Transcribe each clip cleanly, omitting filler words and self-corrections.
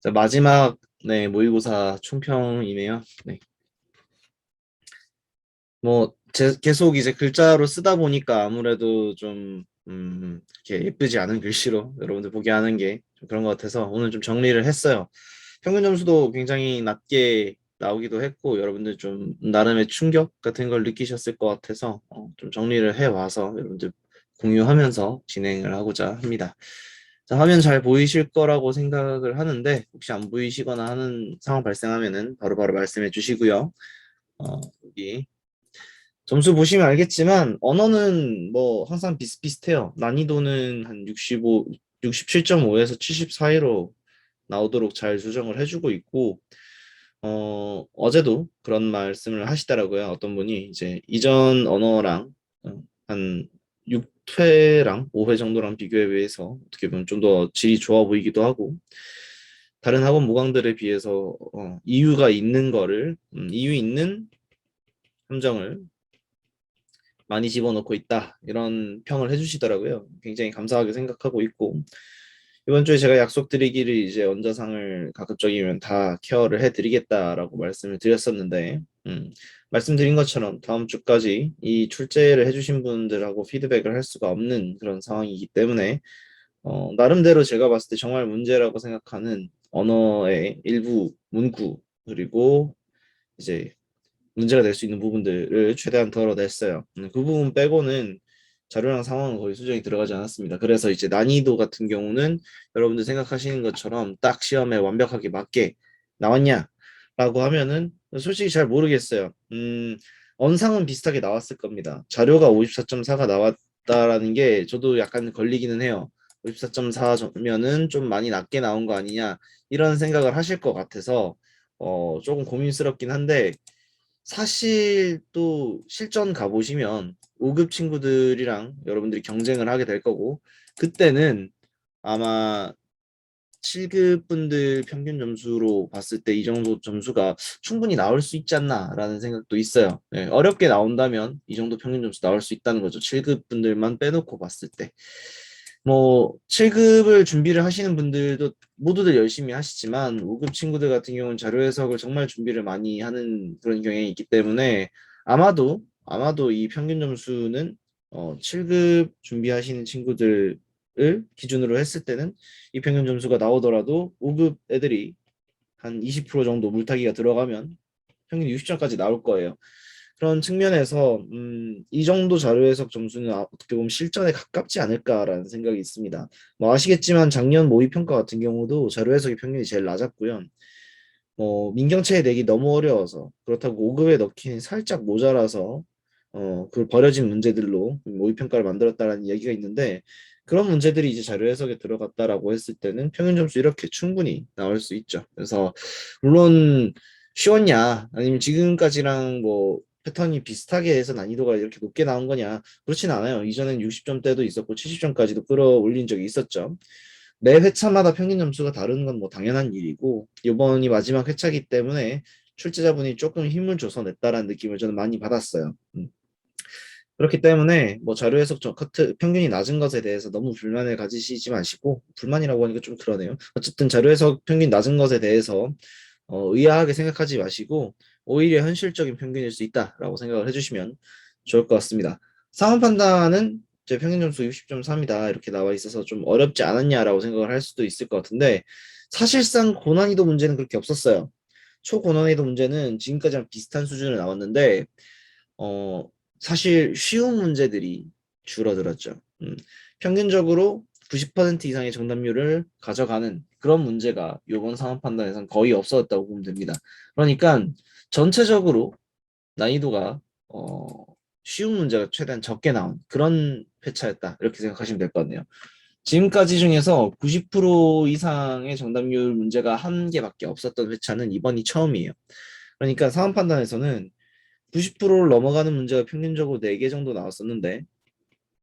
자, 마지막 모의고사 총평이네요. 네. 계속 이제 글자로 쓰다 보니까 아무래도 좀 이렇게 예쁘지 않은 글씨로 여러분들 보게 하는 게 좀 그런 것 같아서 오늘 좀 정리를 했어요. 평균 점수도 굉장히 낮게 나오기도 했고 여러분들 좀 나름의 충격 같은 걸 느끼셨을 것 같아서 좀 정리를 해 와서 여러분들 공유하면서 진행을 하고자 합니다. 자, 화면 잘 보이실 거라고 생각을 하는데 혹시 안 보이시거나 하는 상황 발생하면은 바로바로 말씀해 주시고요. 여기 점수 보시면 알겠지만 언어는 뭐 항상 비슷비슷해요. 난이도는 한 65, 67.5에서 70 사이로 나오도록 잘 조정을 해주고 있고 어제도 그런 말씀을 하시더라고요. 어떤 분이 이제 이전 언어랑 한 6회랑 5회 정도랑 비교해 비해서 어떻게 보면 좀 더 질이 좋아 보이기도 하고 다른 학원 모강들에 비해서 이유가 있는 거를 이유 있는 함정을 많이 집어넣고 있다 이런 평을 해주시더라고요. 굉장히 감사하게 생각하고 있고 이번 주에 제가 약속드리기를 이제 원저상을 가급적이면 다 케어를 해드리겠다라고 말씀을 드렸었는데 말씀드린 것처럼 다음 주까지 이 출제를 해주신 분들하고 피드백을 할 수가 없는 그런 상황이기 때문에 나름대로 제가 봤을 때 정말 문제라고 생각하는 언어의 일부 문구 그리고 이제 문제가 될 수 있는 부분들을 최대한 덜어냈어요. 그 부분 빼고는 자료랑 상황은 거의 수정이 들어가지 않았습니다. 그래서 이제 난이도 같은 경우는 여러분들 생각하시는 것처럼 딱 시험에 완벽하게 맞게 나왔냐? 라고 하면은 솔직히 잘 모르겠어요. 언상은 비슷하게 나왔을 겁니다. 자료가 54.4가 나왔다라는 게 저도 약간 걸리기는 해요. 54.4면은 좀 많이 낮게 나온 거 아니냐 이런 생각을 하실 것 같아서 조금 고민스럽긴 한데 사실 또 실전 가보시면 5급 친구들이랑 여러분들이 경쟁을 하게 될 거고 그때는 아마 7급 분들 평균 점수로 봤을 때 이 정도 점수가 충분히 나올 수 있지 않나라는 생각도 있어요. 네, 어렵게 나온다면 이 정도 평균 점수 나올 수 있다는 거죠. 7급 분들만 빼놓고 봤을 때. 뭐 7급을 준비를 하시는 분들도 모두들 열심히 하시지만 5급 친구들 같은 경우는 자료 해석을 정말 준비를 많이 하는 그런 경향이 있기 때문에 아마도 이 평균 점수는 7급 준비하시는 친구들을 기준으로 했을 때는 이 평균 점수가 나오더라도 5급 애들이 한 20% 정도 물타기가 들어가면 평균 60점까지 나올 거예요. 그런 측면에서 이 정도 자료 해석 점수는 어떻게 보면 실전에 가깝지 않을까라는 생각이 있습니다. 뭐 아시겠지만 작년 모의 평가 같은 경우도 자료 해석의 평균이 제일 낮았고요. 뭐 민경채에 내기 너무 어려워서 그렇다고 5급에 넣기는 살짝 모자라서 그 버려진 문제들로 모의 평가를 만들었다라는 이야기가 있는데 그런 문제들이 이제 자료 해석에 들어갔다라고 했을 때는 평균 점수 이렇게 충분히 나올 수 있죠. 그래서 물론 쉬웠냐 아니면 지금까지랑 뭐 패턴이 비슷하게 해서 난이도가 이렇게 높게 나온 거냐 그렇진 않아요. 이전엔 60점대도 있었고 70점까지도 끌어올린 적이 있었죠. 매 회차마다 평균 점수가 다른 건 뭐 당연한 일이고 이번이 마지막 회차이기 때문에 출제자분이 조금 힘을 줘서 냈다라는 느낌을 저는 많이 받았어요. 그렇기 때문에 뭐 자료 해석 커트 평균이 낮은 것에 대해서 너무 불만을 가지시지 마시고 불만이라고 하니까 좀 그러네요. 어쨌든 자료 해석 평균 낮은 것에 대해서 의아하게 생각하지 마시고 오히려 현실적인 평균일 수 있다라고 생각을 해주시면 좋을 것 같습니다. 상황 판단은 제 평균 점수 60.3이다 이렇게 나와 있어서 좀 어렵지 않았냐라고 생각을 할 수도 있을 것 같은데 사실상 고난이도 문제는 그렇게 없었어요. 초고난이도 문제는 지금까지랑 비슷한 수준을 나왔는데 어, 사실 쉬운 문제들이 줄어들었죠. 평균적으로 90% 이상의 정답률을 가져가는 그런 문제가 이번 상황 판단에선 거의 없어졌다고 보면 됩니다. 그러니까 전체적으로 난이도가 어, 쉬운 문제가 최대한 적게 나온 그런 회차였다. 이렇게 생각하시면 될 것 같네요. 지금까지 중에서 90% 이상의 정답률 문제가 한 개밖에 없었던 회차는 이번이 처음이에요. 그러니까 상황 판단에서는 90%를 넘어가는 문제가 평균적으로 4개 정도 나왔었는데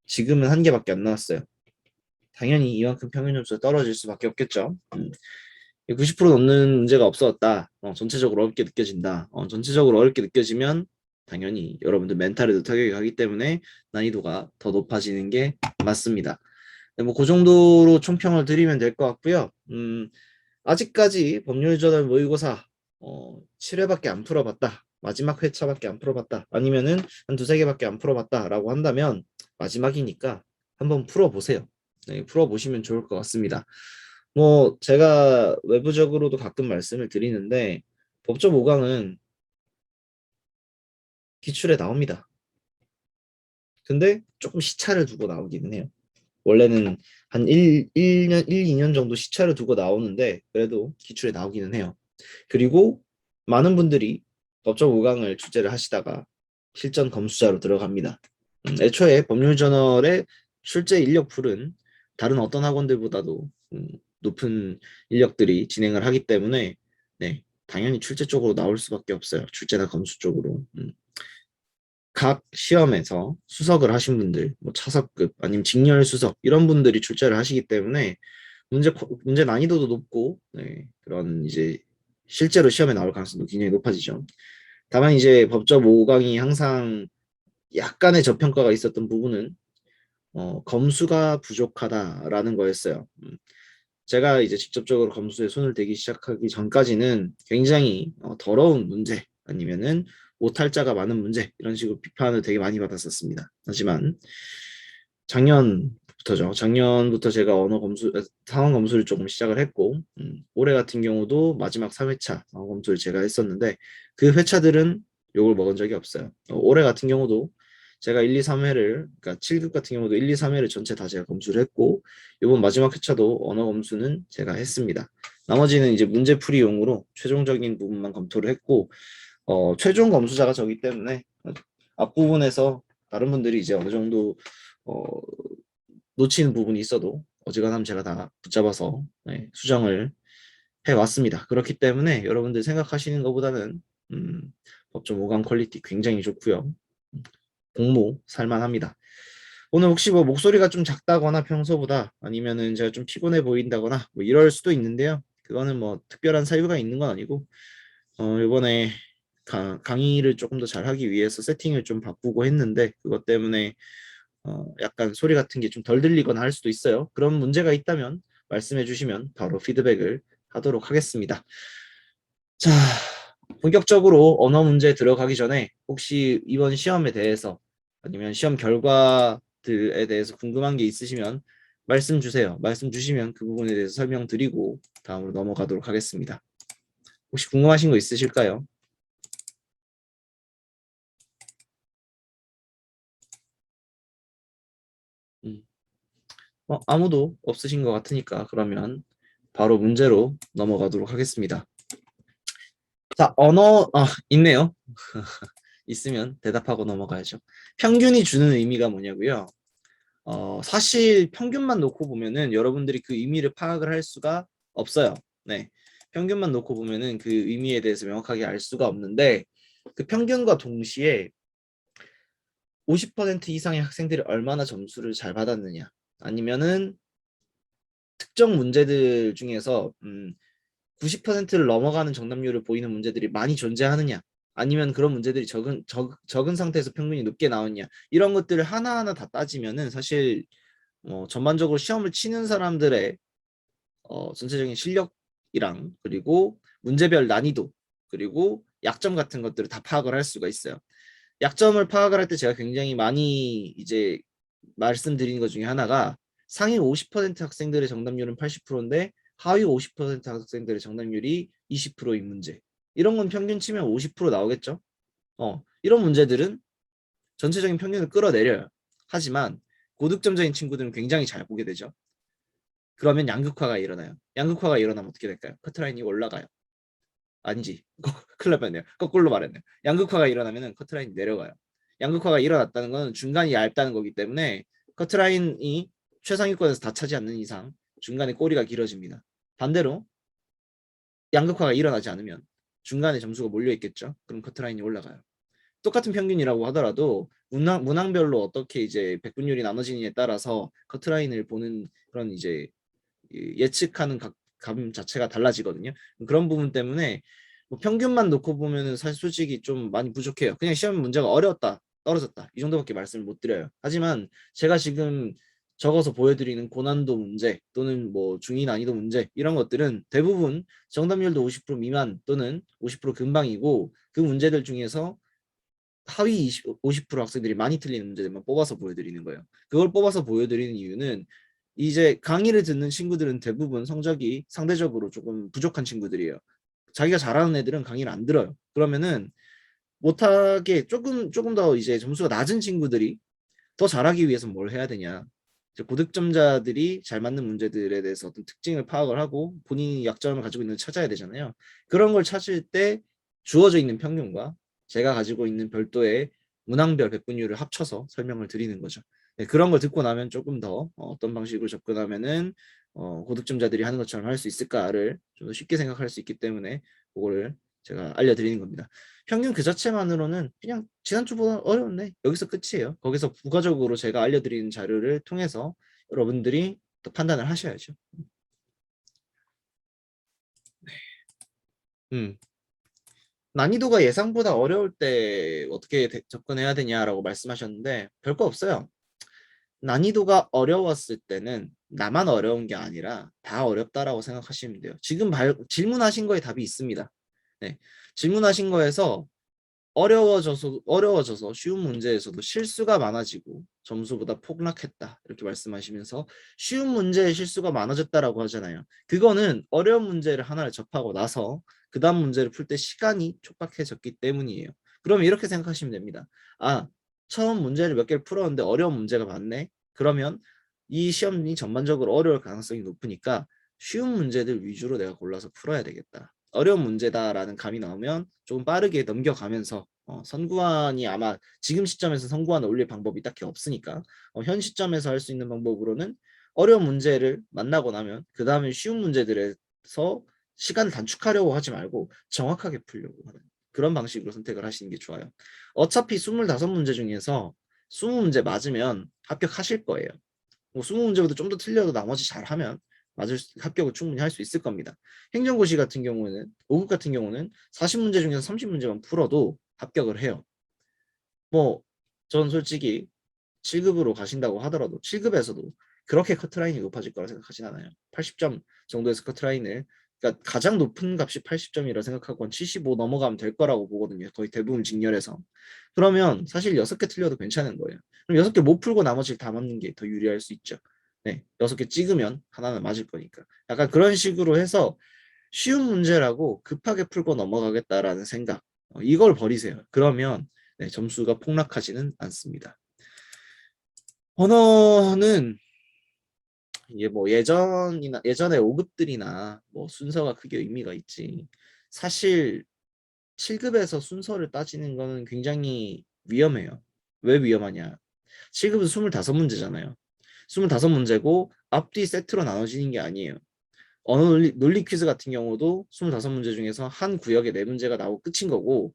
지금은 한 개밖에 안 나왔어요. 당연히 이만큼 평균 점수가 떨어질 수밖에 없겠죠. 90% 넘는 문제가 없었다. 전체적으로 어렵게 느껴진다. 전체적으로 어렵게 느껴지면 당연히 여러분들 멘탈에도 타격이 가기 때문에 난이도가 더 높아지는 게 맞습니다. 네, 뭐그 정도로 총평을 드리면 될 것 같고요. 아직까지 법률저널 모의고사 7회밖에 안 풀어봤다. 마지막 회차밖에 안 풀어봤다. 아니면은 한 두세 개밖에 안 풀어봤다라고 한다면 마지막이니까 한번 풀어보세요. 네, 풀어보시면 좋을 것 같습니다. 뭐 제가 외부적으로도 가끔 말씀을 드리는데 법조 5강은 기출에 나옵니다. 근데 조금 시차를 두고 나오기는 해요. 원래는 한 1년, 2년 정도 시차를 두고 나오는데 그래도 기출에 나오기는 해요. 그리고 많은 분들이 법적 5강을 출제를 하시다가 실전 검수자로 들어갑니다. 애초에 법률저널의 출제 인력 풀은 다른 어떤 학원들보다도 높은 인력들이 진행을 하기 때문에 네, 당연히 출제 쪽으로 나올 수밖에 없어요. 출제나 검수 쪽으로. 각 시험에서 수석을 하신 분들, 뭐 차석급 아니면 직렬 수석 이런 분들이 출제를 하시기 때문에 문제 난이도도 높고 네, 그런 이제 실제로 시험에 나올 가능성도 굉장히 높아지죠. 다만 이제 법조 5강이 항상 약간의 저평가가 있었던 부분은 검수가 부족하다라는 거였어요. 제가 이제 직접적으로 검수에 손을 대기 시작하기 전까지는 굉장히 더러운 문제 아니면은 오탈자가 많은 문제 이런 식으로 비판을 되게 많이 받았었습니다. 하지만 작년부터죠. 작년부터 제가 언어 검수, 상황 검수를 조금 시작을 했고 올해 같은 경우도 마지막 3회차 상황 검수를 제가 했었는데 그 회차들은 욕을 먹은 적이 없어요. 올해 같은 경우도 제가 1, 2, 3회를 그러니까 7급 같은 경우도 1, 2, 3회를 전체 다 제가 검수를 했고 이번 마지막 회차도 언어 검수는 제가 했습니다. 나머지는 이제 문제풀이용으로 최종적인 부분만 검토를 했고 최종 검수자가 저기 때문에 앞부분에서 다른 분들이 이제 어느 정도 어, 놓치는 부분이 있어도 어지간하면 제가 다 붙잡아서 네, 수정을 해왔습니다. 그렇기 때문에 여러분들 생각하시는 것보다는 법정 5강 퀄리티 굉장히 좋고요. 공모 살만합니다. 오늘 혹시 뭐 목소리가 좀 작다거나 평소보다 아니면은 제가 좀 피곤해 보인다거나 뭐 이럴 수도 있는데요. 그거는 뭐 특별한 사유가 있는 건 아니고 이번에 강의를 조금 더 잘하기 위해서 세팅을 좀 바꾸고 했는데 그것 때문에 약간 소리 같은 게 좀 덜 들리거나 할 수도 있어요. 그런 문제가 있다면 말씀해 주시면 바로 피드백을 하도록 하겠습니다. 자, 본격적으로 언어 문제 들어가기 전에 혹시 이번 시험에 대해서 아니면 시험 결과들에 대해서 궁금한 게 있으시면 말씀 주세요. 말씀 주시면 그 부분에 대해서 설명드리고 다음으로 넘어가도록 하겠습니다. 혹시 궁금하신 거 있으실까요? 음. 아무도 없으신 것 같으니까 그러면 바로 문제로 넘어가도록 하겠습니다. 자, 있네요. 있으면 대답하고 넘어가야죠. 평균이 주는 의미가 뭐냐고요? 사실 평균만 놓고 보면은 여러분들이 그 의미를 파악을 할 수가 없어요. 네. 평균만 놓고 보면은 그 의미에 대해서 명확하게 알 수가 없는데 그 평균과 동시에 50% 이상의 학생들이 얼마나 점수를 잘 받았느냐 아니면은 특정 문제들 중에서 90%를 넘어가는 정답률을 보이는 문제들이 많이 존재하느냐 아니면 그런 문제들이 적은 상태에서 평균이 높게 나오느냐 이런 것들을 하나하나 다 따지면은 사실 전반적으로 시험을 치는 사람들의 전체적인 실력이랑 그리고 문제별 난이도 그리고 약점 같은 것들을 다 파악을 할 수가 있어요. 약점을 파악을 할 때 제가 굉장히 많이 이제 말씀드리는 것 중에 하나가 상위 50% 학생들의 정답률은 80%인데 하위 50% 학생들의 정답률이 20%인 문제. 이런 건 평균 치면 50% 나오겠죠? 이런 문제들은 전체적인 평균을 끌어내려요. 하지만 고득점적인 친구들은 굉장히 잘 보게 되죠. 그러면 양극화가 일어나요. 양극화가 일어나면 어떻게 될까요? 커트라인이 올라가요. 아니지. 큰일 날 뻔했네요. 거꾸로 말했네요. 양극화가 일어나면 커트라인이 내려가요. 양극화가 일어났다는 건 중간이 얇다는 거기 때문에 커트라인이 최상위권에서 다 차지 않는 이상 중간에 꼬리가 길어집니다. 반대로 양극화가 일어나지 않으면 중간에 점수가 몰려 있겠죠. 그럼 커트라인이 올라가요. 똑같은 평균이라고 하더라도 문항별로 어떻게 이제 백분율이 나눠지느냐에 따라서 커트라인을 보는 그런 이제 예측하는 감 자체가 달라지거든요. 그런 부분 때문에 뭐 평균만 놓고 보면은 사실 솔직히 좀 많이 부족해요. 그냥 시험 문제가 어려웠다, 떨어졌다 이 정도밖에 말씀을 못 드려요. 하지만 제가 지금 적어서 보여드리는 고난도 문제 또는 뭐 중위 난이도 문제 이런 것들은 대부분 정답률도 50% 미만 또는 50% 근방이고 그 문제들 중에서 하위 50% 학생들이 많이 틀리는 문제들만 뽑아서 보여드리는 거예요. 그걸 뽑아서 보여드리는 이유는 이제 강의를 듣는 친구들은 대부분 성적이 상대적으로 조금 부족한 친구들이에요. 자기가 잘하는 애들은 강의를 안 들어요. 그러면은 못하게 조금 더 이제 점수가 낮은 친구들이 더 잘하기 위해서 뭘 해야 되냐. 이제 고득점자들이 잘 맞는 문제들에 대해서 어떤 특징을 파악을 하고 본인이 약점을 가지고 있는 걸 찾아야 되잖아요. 그런 걸 찾을 때 주어져 있는 평균과 제가 가지고 있는 별도의 문항별 백분율을 합쳐서 설명을 드리는 거죠. 네, 그런 걸 듣고 나면 조금 더 어떤 방식으로 접근하면은 고득점자들이 하는 것처럼 할 수 있을까를 좀 더 쉽게 생각할 수 있기 때문에 그거를 제가 알려드리는 겁니다. 평균 그 자체만으로는 그냥 지난주보다 어려운데 여기서 끝이에요. 거기서 부가적으로 제가 알려드리는 자료를 통해서 여러분들이 또 판단을 하셔야죠. 음. 난이도가 예상보다 어려울 때 어떻게 접근해야 되냐라고 말씀하셨는데 별거 없어요. 난이도가 어려웠을 때는 나만 어려운 게 아니라 다 어렵다라고 생각하시면 돼요. 지금 질문하신 거에 답이 있습니다. 네. 질문하신 거에서 어려워져서 쉬운 문제에서도 실수가 많아지고 점수보다 폭락했다 이렇게 말씀하시면서 쉬운 문제에 실수가 많아졌다라고 하잖아요. 그거는 어려운 문제를 하나를 접하고 나서 그 다음 문제를 풀 때 시간이 촉박해졌기 때문이에요. 그럼 이렇게 생각하시면 됩니다. 아, 처음 문제를 몇 개를 풀었는데 어려운 문제가 많네. 그러면 이 시험이 전반적으로 어려울 가능성이 높으니까 쉬운 문제들 위주로 내가 골라서 풀어야 되겠다. 어려운 문제다라는 감이 나오면 조금 빠르게 넘겨가면서 선구안이 아마 지금 시점에서 선구안을 올릴 방법이 딱히 없으니까 현 시점에서 할 수 있는 방법으로는 어려운 문제를 만나고 나면 그 다음에 쉬운 문제들에서 시간을 단축하려고 하지 말고 정확하게 풀려고 하는 그런 방식으로 선택을 하시는 게 좋아요. 어차피 25문제 중에서 20문제 맞으면 합격하실 거예요. 뭐 20문제보다 좀 더 틀려도 나머지 잘하면 합격을 충분히 할 수 있을 겁니다. 행정고시 같은 경우는 5급 같은 경우는 40문제 중에서 30문제만 풀어도 합격을 해요. 뭐 전 솔직히 7급으로 가신다고 하더라도 7급에서도 그렇게 커트라인이 높아질 거라 생각하진 않아요. 80점 정도에서 커트라인을 그러니까 가장 높은 값이 80점이라 생각하고 한 75 넘어가면 될 거라고 보거든요. 거의 대부분 직렬에서. 그러면 사실 6개 틀려도 괜찮은 거예요. 그럼 6개 못 풀고 나머지를 다 맞는 게 더 유리할 수 있죠. 네, 6개 찍으면 하나는 맞을 거니까. 약간 그런 식으로 해서 쉬운 문제라고 급하게 풀고 넘어가겠다라는 생각. 이걸 버리세요. 그러면 네, 점수가 폭락하지는 않습니다. 언어는 이게 뭐 예전에 5급들이나 뭐 순서가 크게 의미가 있지. 사실 7급에서 순서를 따지는 거는 굉장히 위험해요. 왜 위험하냐? 7급은 25문제잖아요. 25문제고 앞뒤 세트로 나눠지는 게 아니에요. 언어 논리 퀴즈 같은 경우도 25문제 중에서 한 구역에 4문제가 나오고 끝인 거고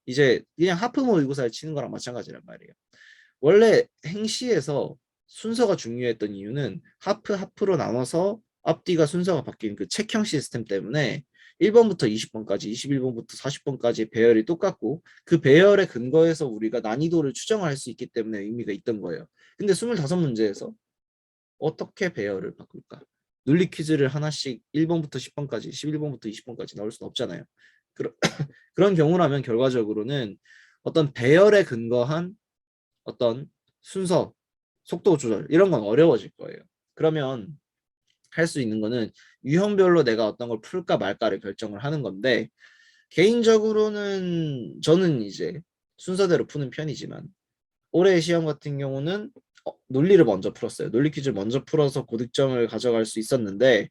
이제 그냥 하프 모의고사를 치는 거랑 마찬가지란 말이에요. 원래 행시에서 순서가 중요했던 이유는 하프로 나눠서 앞뒤가 순서가 바뀐 그 책형 시스템 때문에 1번부터 20번까지, 21번부터 40번까지 배열이 똑같고 그 배열에 근거해서 우리가 난이도를 추정할 수 있기 때문에 의미가 있던 거예요. 근데 25문제에서 어떻게 배열을 바꿀까? 논리 퀴즈를 하나씩 1번부터 10번까지, 11번부터 20번까지 나올 수는 없잖아요. 그런 경우라면 결과적으로는 어떤 배열에 근거한 어떤 순서, 속도 조절 이런 건 어려워질 거예요. 그러면 할 수 있는 거는 유형별로 내가 어떤 걸 풀까 말까를 결정을 하는 건데 개인적으로는 저는 이제 순서대로 푸는 편이지만 올해 시험 같은 경우는 논리를 먼저 풀었어요. 논리 퀴즈를 먼저 풀어서 고득점을 가져갈 수 있었는데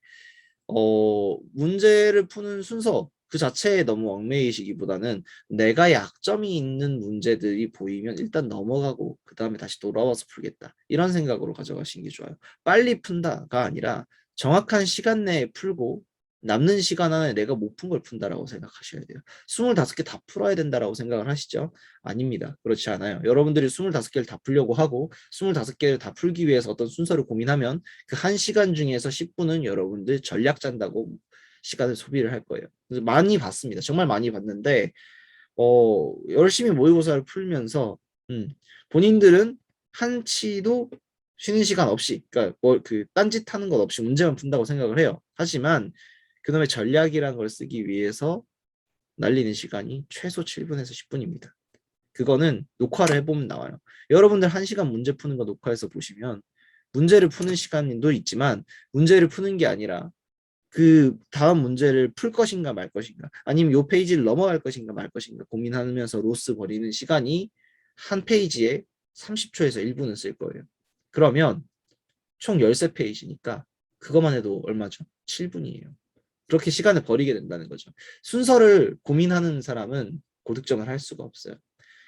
문제를 푸는 순서 그 자체에 너무 얽매이시기보다는 내가 약점이 있는 문제들이 보이면 일단 넘어가고 그 다음에 다시 돌아와서 풀겠다. 이런 생각으로 가져가시는 게 좋아요. 빨리 푼다가 아니라 정확한 시간 내에 풀고 남는 시간 안에 내가 못 푼 걸 푼다라고 생각하셔야 돼요. 25개 다 풀어야 된다라고 생각을 하시죠? 아닙니다. 그렇지 않아요. 여러분들이 25개를 다 풀려고 하고 25개를 다 풀기 위해서 어떤 순서를 고민하면 그 1시간 중에서 10분은 여러분들 전략 짠다고 시간을 소비를 할 거예요. 그래서 많이 봤습니다. 정말 많이 봤는데 열심히 모의고사를 풀면서 본인들은 한치도 쉬는 시간 없이, 그러니까 뭐 그 딴짓 하는 것 없이 문제만 푼다고 생각을 해요. 하지만 그놈의 전략이란 걸 쓰기 위해서 날리는 시간이 최소 7분에서 10분입니다. 그거는 녹화를 해보면 나와요. 여러분들 1시간 문제 푸는 거 녹화해서 보시면 문제를 푸는 시간도 있지만 문제를 푸는 게 아니라 그 다음 문제를 풀 것인가 말 것인가 아니면 요 페이지를 넘어갈 것인가 말 것인가 고민하면서 로스 버리는 시간이 한 페이지에 30초에서 1분은 쓸 거예요. 그러면 총 13페이지니까 그것만 해도 얼마죠? 7분이에요. 그렇게 시간을 버리게 된다는 거죠. 순서를 고민하는 사람은 고득점을 할 수가 없어요.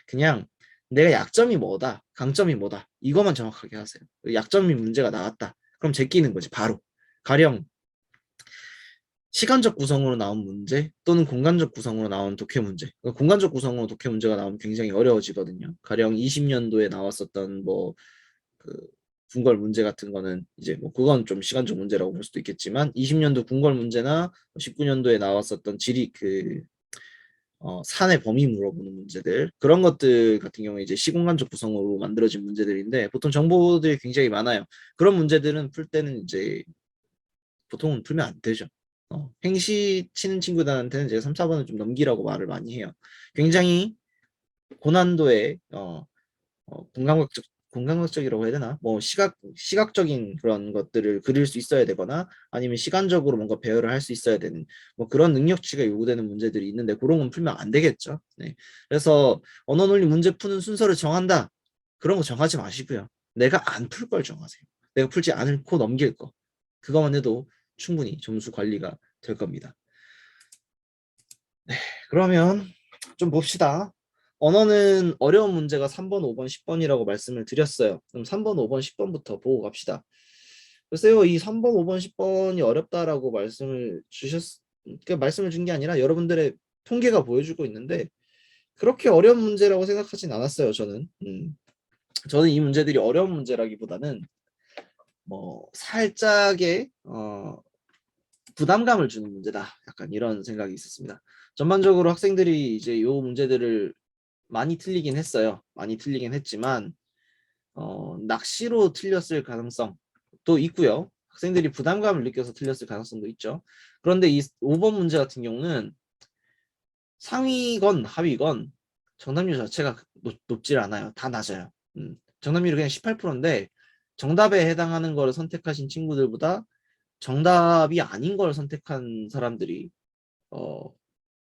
그냥 내가 약점이 뭐다, 강점이 뭐다 이것만 정확하게 하세요. 약점이 문제가 나왔다. 그럼 제끼는 거지 바로. 가령 시간적 구성으로 나온 문제 또는 공간적 구성으로 나온 독해 문제. 공간적 구성으로 독해 문제가 나오면 굉장히 어려워지거든요. 가령 20년도에 나왔었던 그 궁궐 문제 같은 거는 이제 뭐 그건 좀 시간적 문제라고 볼 수도 있겠지만 20년도 궁궐 문제나 19년도에 나왔었던 지리 산의 범위 물어보는 문제들 그런 것들 같은 경우에 이제 시공간적 구성으로 만들어진 문제들인데 보통 정보들이 굉장히 많아요. 그런 문제들은 풀 때는 이제 보통은 풀면 안 되죠. 행시 치는 친구들한테는 제가 3, 4번을 좀 넘기라고 말을 많이 해요. 굉장히 고난도의 공감각적이라고 해야 되나? 뭐 시각적인 그런 것들을 그릴 수 있어야 되거나 아니면 시간적으로 뭔가 배열을 할 수 있어야 되는 뭐 그런 능력치가 요구되는 문제들이 있는데 그런 건 풀면 안 되겠죠. 네. 그래서 언어 논리 문제 푸는 순서를 정한다. 그런 거 정하지 마시고요. 내가 안 풀 걸 정하세요. 내가 풀지 않고 넘길 거. 그거만 해도 충분히 점수 관리가 될 겁니다. 그러면 좀 봅시다. 언어는 어려운 문제가 3번, 5번, 10번이라고 말씀을 드렸어요. 그럼 3번, 5번, 10번부터 보고 갑시다. 글쎄요, 이 3번, 5번, 10번이 어렵다라고 말씀을 준 게 아니라 여러분들의 통계가 보여주고 있는데 그렇게 어려운 문제라고 생각하진 않았어요, 저는. 저는 이 문제들이 어려운 문제라기보다는 뭐 살짝의 부담감을 주는 문제다. 약간 이런 생각이 있었습니다. 전반적으로 학생들이 이제 요 문제들을 많이 틀리긴 했어요. 많이 틀리긴 했지만 낚시로 틀렸을 가능성도 있고요. 학생들이 부담감을 느껴서 틀렸을 가능성도 있죠. 그런데 이 5번 문제 같은 경우는 상위건 하위건 정답률 자체가 높질 않아요. 다 낮아요. 정답률이 그냥 18%인데 정답에 해당하는 거를 선택하신 친구들보다 정답이 아닌 걸 선택한 사람들이 어,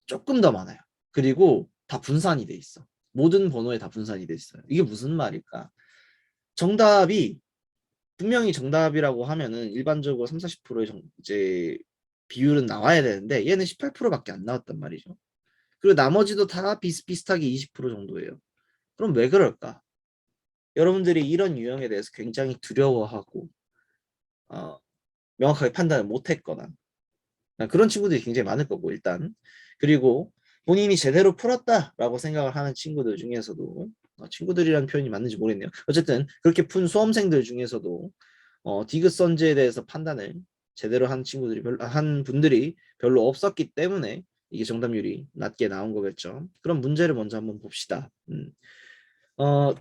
조금 더 많아요. 그리고 다 분산이 돼 있어. 모든 번호에 다 분산이 돼 있어요. 이게 무슨 말일까? 정답이 분명히 정답이라고 하면은 일반적으로 3, 40%의 이제 비율은 나와야 되는데 얘는 18%밖에 안 나왔단 말이죠. 그리고 나머지도 다 비슷비슷하게 20% 정도예요. 그럼 왜 그럴까? 여러분들이 이런 유형에 대해서 굉장히 두려워하고 어, 명확하게 판단을 못했거나 그런 친구들이 굉장히 많을 거고 일단 그리고 본인이 제대로 풀었다라고 생각을 하는 친구들 중에서도 친구들이라는 표현이 맞는지 모르겠네요. 어쨌든 그렇게 푼 수험생들 중에서도 디귿선지에 대해서 판단을 제대로 한 분들이 별로 없었기 때문에 이게 정답률이 낮게 나온 거겠죠. 그럼 문제를 먼저 한번 봅시다. 어,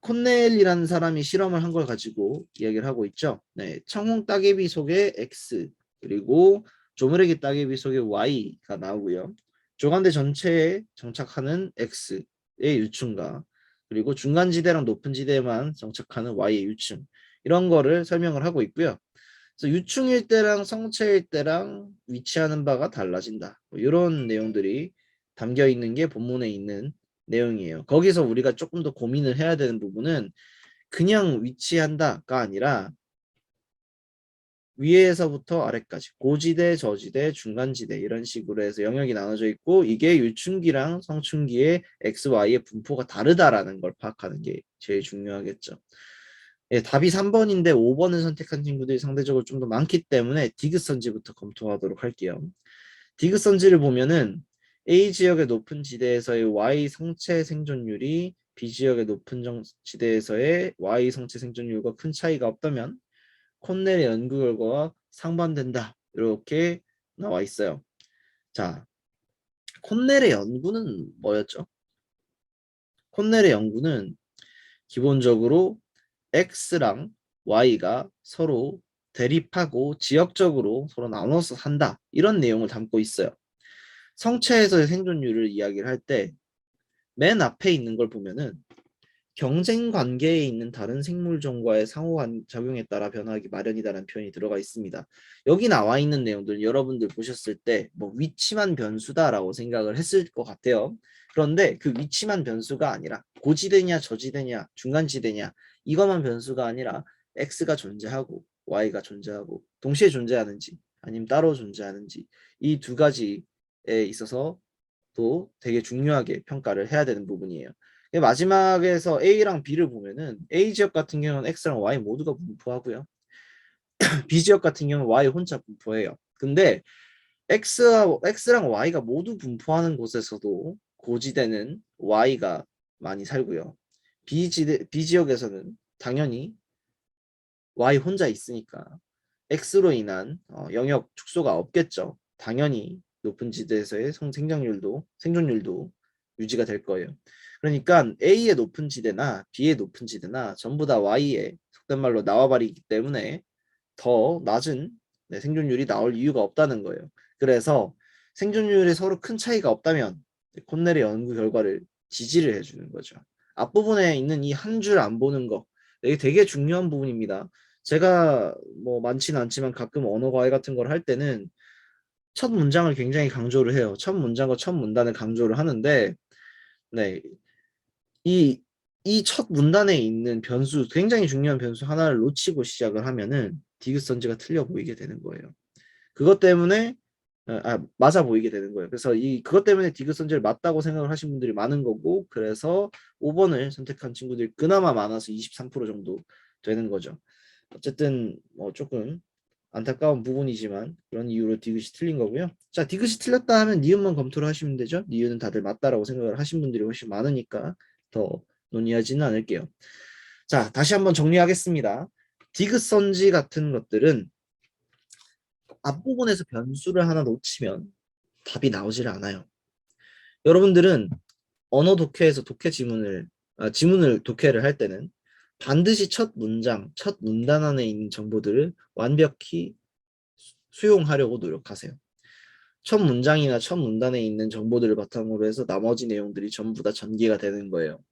콘넬이라는 사람이 실험을 한 걸 가지고 이야기를 하고 있죠. 네, 청홍 따개비 속에 X 그리고 조무래기 따개비 속에 Y가 나오고요. 조간대 전체에 정착하는 X의 유충과 그리고 중간 지대랑 높은 지대만 정착하는 Y의 유충 이런 거를 설명을 하고 있고요. 그래서 유충일 때랑 성체일 때랑 위치하는 바가 달라진다. 뭐 이런 내용들이 담겨 있는 게 본문에 있는 내용이에요. 거기서 우리가 조금 더 고민을 해야 되는 부분은 그냥 위치한다가 아니라 위에서부터 아래까지 고지대, 저지대, 중간지대 이런 식으로 해서 영역이 나눠져 있고 이게 유충기랑 성충기의 X, Y의 분포가 다르다라는 걸 파악하는 게 제일 중요하겠죠. 예, 답이 3번인데 5번을 선택한 친구들이 상대적으로 좀 더 많기 때문에 디귿선지부터 검토하도록 할게요. 디귿선지를 보면은 A 지역의 높은 지대에서의 Y 성체 생존율이 B 지역의 높은 지대에서의 Y 성체 생존율과 큰 차이가 없다면 콘넬의 연구 결과와 상반된다. 이렇게 나와 있어요. 자, 콘넬의 연구는 뭐였죠? 콘넬의 연구는 기본적으로 X랑 Y가 서로 대립하고 지역적으로 서로 나눠서 산다. 이런 내용을 담고 있어요. 성체에서의 생존율을 이야기를 할 때 맨 앞에 있는 걸 보면은 경쟁 관계에 있는 다른 생물종과의 상호작용에 따라 변화하기 마련이다라는 표현이 들어가 있습니다. 여기 나와 있는 내용들 여러분들 보셨을 때 뭐 위치만 변수다라고 생각을 했을 것 같아요. 그런데 그 위치만 변수가 아니라 고지대냐 저지대냐 중간지대냐 이것만 변수가 아니라 X가 존재하고 Y가 존재하고 동시에 존재하는지 아니면 따로 존재하는지 이 두 가지에 있어서 또 되게 중요하게 평가를 해야 되는 부분이에요. 마지막에서 A랑 B를 보면은 A 지역 같은 경우는 X랑 Y 모두가 분포하고요. B 지역 같은 경우는 Y 혼자 분포해요. 근데 X랑 Y가 모두 분포하는 곳에서도 고지대는 Y가 많이 살고요. B 지역에서는 당연히 Y 혼자 있으니까 X로 인한 영역 축소가 없겠죠. 당연히 높은 지대에서의 생존율도 유지가 될 거예요. 그러니까 A의 높은 지대나 B의 높은 지대나 전부 다 Y의 속된 말로 나와버리기 때문에 더 낮은 생존율이 나올 이유가 없다는 거예요. 그래서 생존율에 서로 큰 차이가 없다면 콘넬의 연구 결과를 지지를 해주는 거죠. 앞부분에 있는 이 한 줄 안 보는 거 이게 되게 중요한 부분입니다. 제가 뭐 많지는 않지만 가끔 언어 과외 같은 걸 할 때는 첫 문장을 굉장히 강조를 해요. 첫 문장과 첫 문단을 강조를 하는데 네, 이 첫 문단에 있는 변수, 굉장히 중요한 변수 하나를 놓치고 시작을 하면은 디귿선지가 틀려 보이게 되는 거예요. 그것 때문에 맞아 보이게 되는 거예요. 그래서 그것 때문에 디귿선지를 맞다고 생각을 하신 분들이 많은 거고, 그래서 5번을 선택한 친구들이 그나마 많아서 23% 정도 되는 거죠. 어쨌든 뭐 조금 안타까운 부분이지만 그런 이유로 디귿이 틀린 거고요. 자, 디귿이 틀렸다 하면 니은만 검토를 하시면 되죠. 니은은 다들 맞다라고 생각을 하신 분들이 훨씬 많으니까 더 논의하지는 않을게요. 자, 다시 한번 정리하겠습니다. 디귿선지 같은 것들은 앞부분에서 변수를 하나 놓치면 답이 나오질 않아요. 여러분들은 언어 독해에서 지문을 독해를 할 때는 반드시 첫 문장, 첫 문단 안에 있는 정보들을 완벽히 수용하려고 노력하세요. 첫 문장이나 첫 문단에 있는 정보들을 바탕으로 해서 나머지 내용들이 전부 다 전개가 되는 거예요.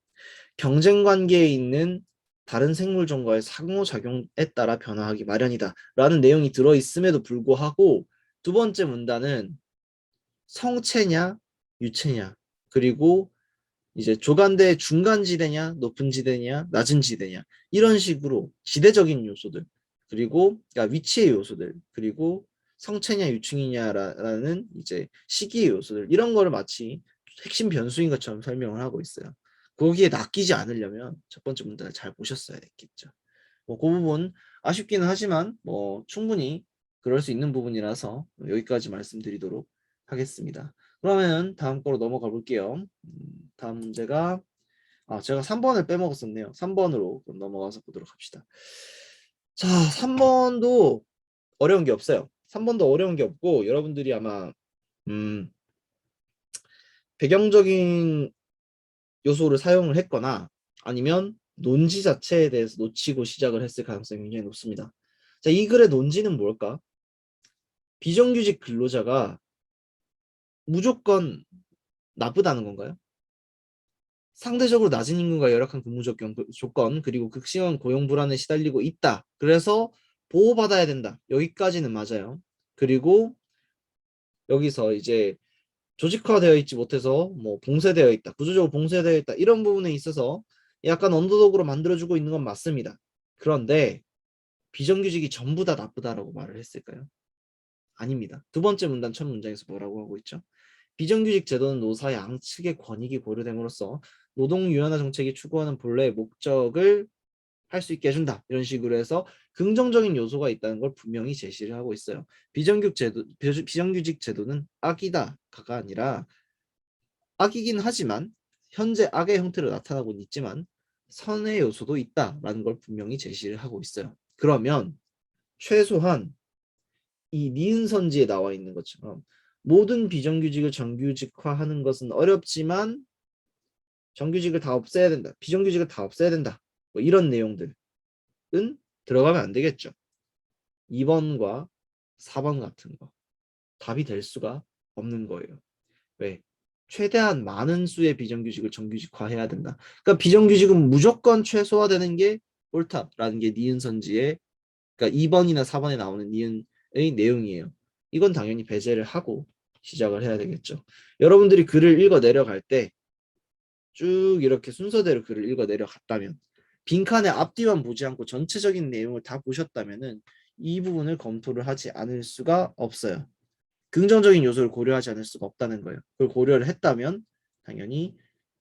경쟁 관계에 있는 다른 생물종과의 상호작용에 따라 변화하기 마련이다 라는 내용이 들어있음에도 불구하고 두 번째 문단은 성체냐 유체냐 그리고 이제 조간대 중간 지대냐 높은 지대냐 낮은 지대냐 이런 식으로 지대적인 요소들 그리고 그러니까 위치의 요소들 그리고 성체냐 유충이냐라는 이제 시기의 요소들 이런 거를 마치 핵심 변수인 것처럼 설명을 하고 있어요. 거기에 낚이지 않으려면 첫 번째 문단을 잘 보셨어야 됐겠죠. 뭐 그 부분 아쉽기는 하지만 뭐 충분히 그럴 수 있는 부분이라서 여기까지 말씀드리도록 하겠습니다. 그러면 다음 거로 넘어가 볼게요. 다음 문제가 제가 3번을 빼먹었었네요. 3번으로 넘어가서 보도록 합시다. 자, 3번도 어려운 게 없어요. 3번도 어려운 게 없고 여러분들이 아마 배경적인 요소를 사용을 했거나 아니면 논지 자체에 대해서 놓치고 시작을 했을 가능성이 굉장히 높습니다. 자, 이 글의 논지는 뭘까? 비정규직 근로자가 무조건 나쁘다는 건가요? 상대적으로 낮은 임금과 열악한 근무 조건 그리고 극심한 고용 불안에 시달리고 있다. 그래서 보호받아야 된다. 여기까지는 맞아요. 그리고 여기서 이제 조직화되어 있지 못해서 뭐 봉쇄되어 있다. 구조적으로 봉쇄되어 있다. 이런 부분에 있어서 약간 언더독으로 만들어주고 있는 건 맞습니다. 그런데 비정규직이 전부 다 나쁘다라고 말을 했을까요? 아닙니다. 두 번째 문단 첫 문장에서 뭐라고 하고 있죠? 비정규직 제도는 노사 양측의 권익이 고려됨으로써 노동 유연화 정책이 추구하는 본래의 목적을 할 수 있게 해준다. 이런 식으로 해서 긍정적인 요소가 있다는 걸 분명히 제시를 하고 있어요. 비정규직 제도는 악이다가 아니라 악이긴 하지만 현재 악의 형태로 나타나고 있지만 선의 요소도 있다라는 걸 분명히 제시를 하고 있어요. 그러면 최소한 이 니은선지에 나와 있는 것처럼 모든 비정규직을 정규직화하는 것은 어렵지만 정규직을 다 없애야 된다. 비정규직을 다 없애야 된다. 뭐 이런 내용들. 들어가면 안 되겠죠. 2번과 4번 같은 거 답이 될 수가 없는 거예요. 왜? 최대한 많은 수의 비정규직을 정규직화해야 된다. 그러니까 비정규직은 무조건 최소화되는 게 옳다라는 게 니은선지의, 그러니까 2번이나 4번에 나오는 니은의 내용이에요. 이건 당연히 배제를 하고 시작을 해야 되겠죠. 여러분들이 글을 읽어 내려갈 때 쭉 이렇게 순서대로 글을 읽어 내려갔다면, 빈칸의 앞뒤만 보지 않고 전체적인 내용을 다 보셨다면은 이 부분을 검토를 하지 않을 수가 없어요. 긍정적인 요소를 고려하지 않을 수가 없다는 거예요. 그걸 고려를 했다면 당연히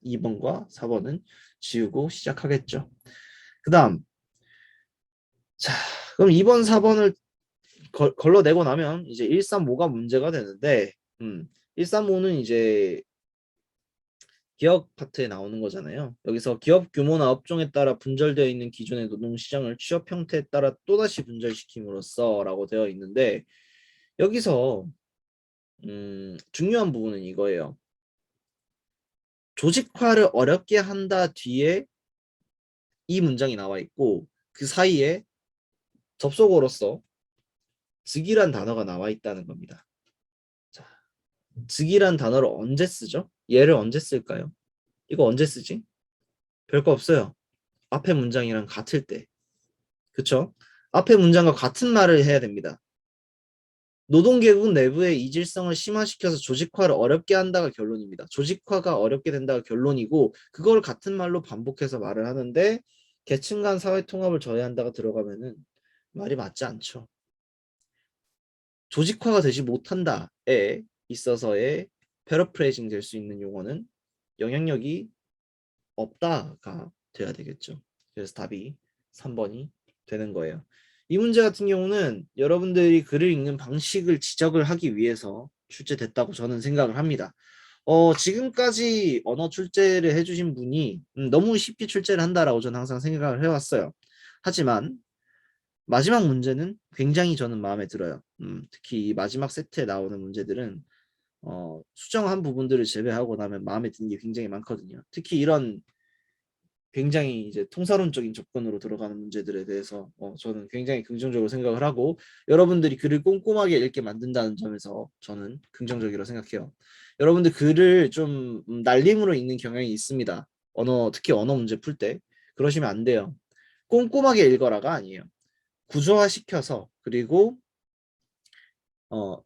2번과 4번은 지우고 시작하겠죠. 그 다음, 자, 그럼 2번, 4번을 걸러내고 나면 이제 135가 문제가 되는데, 135는 이제 기업 파트에 나오는 거잖아요. 여기서 기업 규모나 업종에 따라 분절되어 있는 기존의 노동시장을 취업 형태에 따라 또다시 분절시킴으로써 라고 되어 있는데, 여기서 중요한 부분은 이거예요. 조직화를 어렵게 한다 뒤에 이 문장이 나와 있고, 그 사이에 접속어로서 즉이란 단어가 나와 있다는 겁니다. 자, 즉이란 단어를 언제 쓰죠? 얘를 언제 쓸까요? 이거 언제 쓰지? 별거 없어요. 앞에 문장이랑 같을 때. 그쵸? 앞에 문장과 같은 말을 해야 됩니다. 노동계국 내부의 이질성을 심화시켜서 조직화를 어렵게 한다가 결론입니다. 조직화가 어렵게 된다가 결론이고, 그걸 같은 말로 반복해서 말을 하는데 계층 간 사회 통합을 저해한다가 들어가면은 말이 맞지 않죠. 조직화가 되지 못한다에 있어서의 패러프레이징 될 수 있는 용어는 영향력이 없다가 돼야 되겠죠. 그래서 답이 3번이 되는 거예요. 이 문제 같은 경우는 여러분들이 글을 읽는 방식을 지적을 하기 위해서 출제됐다고 저는 생각을 합니다. 지금까지 언어 출제를 해주신 분이 너무 쉽게 출제를 한다라고 저는 항상 생각을 해왔어요. 하지만 마지막 문제는 굉장히 저는 마음에 들어요. 특히 이 마지막 세트에 나오는 문제들은 수정한 부분들을 제외하고 나면 마음에 드는 게 굉장히 많거든요. 특히 이런 굉장히 이제 통사론적인 접근으로 들어가는 문제들에 대해서 저는 굉장히 긍정적으로 생각을 하고, 여러분들이 글을 꼼꼼하게 읽게 만든다는 점에서 저는 긍정적이라고 생각해요. 여러분들 글을 좀 날림으로 읽는 경향이 있습니다. 특히 언어 문제 풀 때 그러시면 안 돼요. 꼼꼼하게 읽어라가 아니에요. 구조화 시켜서, 그리고 어,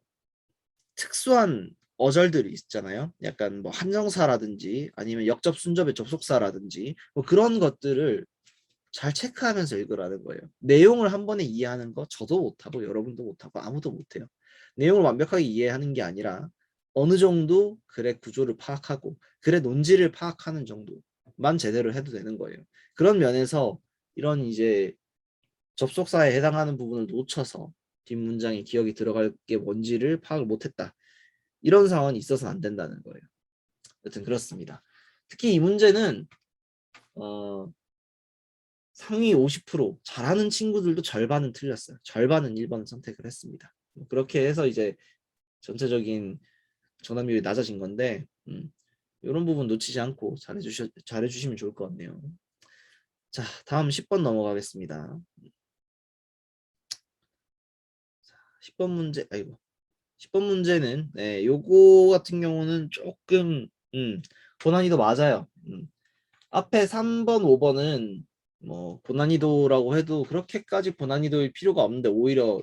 특수한 어절들이 있잖아요. 약간 뭐 한정사라든지 아니면 역접 순접의 접속사라든지 뭐 그런 것들을 잘 체크하면서 읽으라는 거예요. 내용을 한 번에 이해하는 거 저도 못하고 여러분도 못하고 아무도 못해요. 내용을 완벽하게 이해하는 게 아니라 어느 정도 글의 구조를 파악하고 글의 논지를 파악하는 정도만 제대로 해도 되는 거예요. 그런 면에서 이런 이제 접속사에 해당하는 부분을 놓쳐서 뒷문장에 기억이 들어갈 게 뭔지를 파악을 못했다. 이런 상황이 있어서는 안 된다는 거예요. 여튼 그렇습니다. 특히 이 문제는 상위 50% 잘하는 친구들도 절반은 틀렸어요. 절반은 1번 선택을 했습니다. 그렇게 해서 이제 전체적인 정답률이 낮아진 건데 이런 부분 놓치지 않고 잘해주시면 좋을 것 같네요. 자, 다음 10번 넘어가겠습니다. 10번 문제, 아이고. 10번 문제는 요거 같은 경우는 조금 고난이도 맞아요. 앞에 3번, 5번은 뭐 고난이도라고 해도 그렇게까지 고난이도일 필요가 없는데 오히려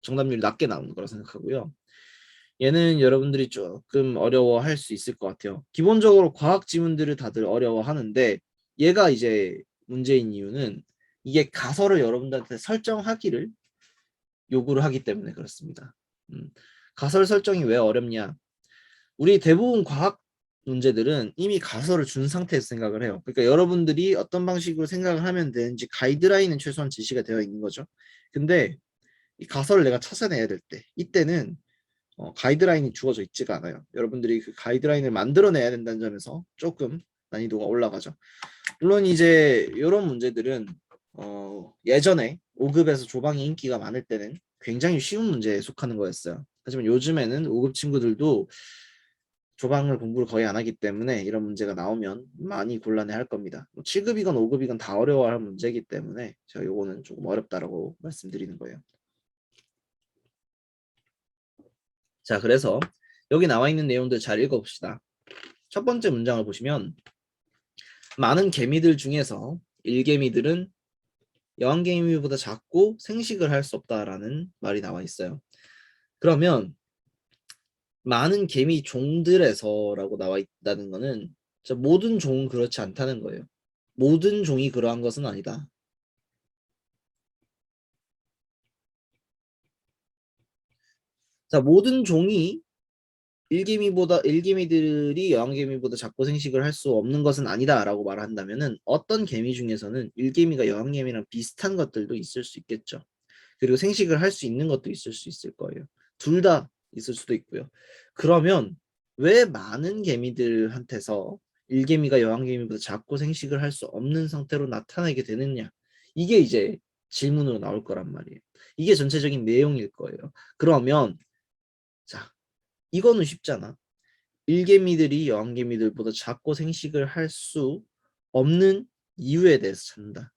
정답률이 낮게 나오는 거라 생각하고요. 얘는 여러분들이 조금 어려워할 수 있을 것 같아요. 기본적으로 과학 지문들을 다들 어려워하는데 얘가 이제 문제인 이유는 이게 가설을 여러분들한테 설정하기를 요구를 하기 때문에 그렇습니다. 가설 설정이 왜 어렵냐? 우리 대부분 과학 문제들은 이미 가설을 준 상태에서 생각을 해요. 그러니까 여러분들이 어떤 방식으로 생각을 하면 되는지 가이드라인은 최소한 제시가 되어 있는 거죠. 근데 이 가설을 내가 찾아내야 될 때, 이때는 가이드라인이 주어져 있지가 않아요. 여러분들이 그 가이드라인을 만들어내야 된다는 점에서 조금 난이도가 올라가죠. 물론 이제 이런 문제들은 예전에 5급에서 조방이 인기가 많을 때는 굉장히 쉬운 문제에 속하는 거였어요. 하지만 요즘에는 5급 친구들도 조방을 공부를 거의 안 하기 때문에 이런 문제가 나오면 많이 곤란해할 겁니다. 뭐 7급이건 5급이건 다 어려워할 문제이기 때문에 제가 요거는 조금 어렵다라고 말씀드리는 거예요. 자, 그래서 여기 나와 있는 내용들 잘 읽어봅시다. 첫 번째 문장을 보시면 많은 개미들 중에서 일개미들은 여왕개미보다 작고 생식을 할 수 없다라는 말이 나와 있어요. 그러면 많은 개미 종들에서라고 나와 있다는 거는 모든 종은 그렇지 않다는 거예요. 모든 종이 그러한 것은 아니다. 자, 모든 종이 일개미들이 여왕개미보다 작고 생식을 할 수 없는 것은 아니다라고 말한다면은 어떤 개미 중에서는 일개미가 여왕개미랑 비슷한 것들도 있을 수 있겠죠. 그리고 생식을 할 수 있는 것도 있을 수 있을 거예요. 둘 다 있을 수도 있고요. 그러면 왜 많은 개미들한테서 일개미가 여왕개미보다 작고 생식을 할 수 없는 상태로 나타나게 되느냐? 이게 이제 질문으로 나올 거란 말이에요. 이게 전체적인 내용일 거예요. 그러면 자, 이거는 쉽잖아. 일개미들이 여왕개미들보다 작고 생식을 할 수 없는 이유에 대해서 찾는다.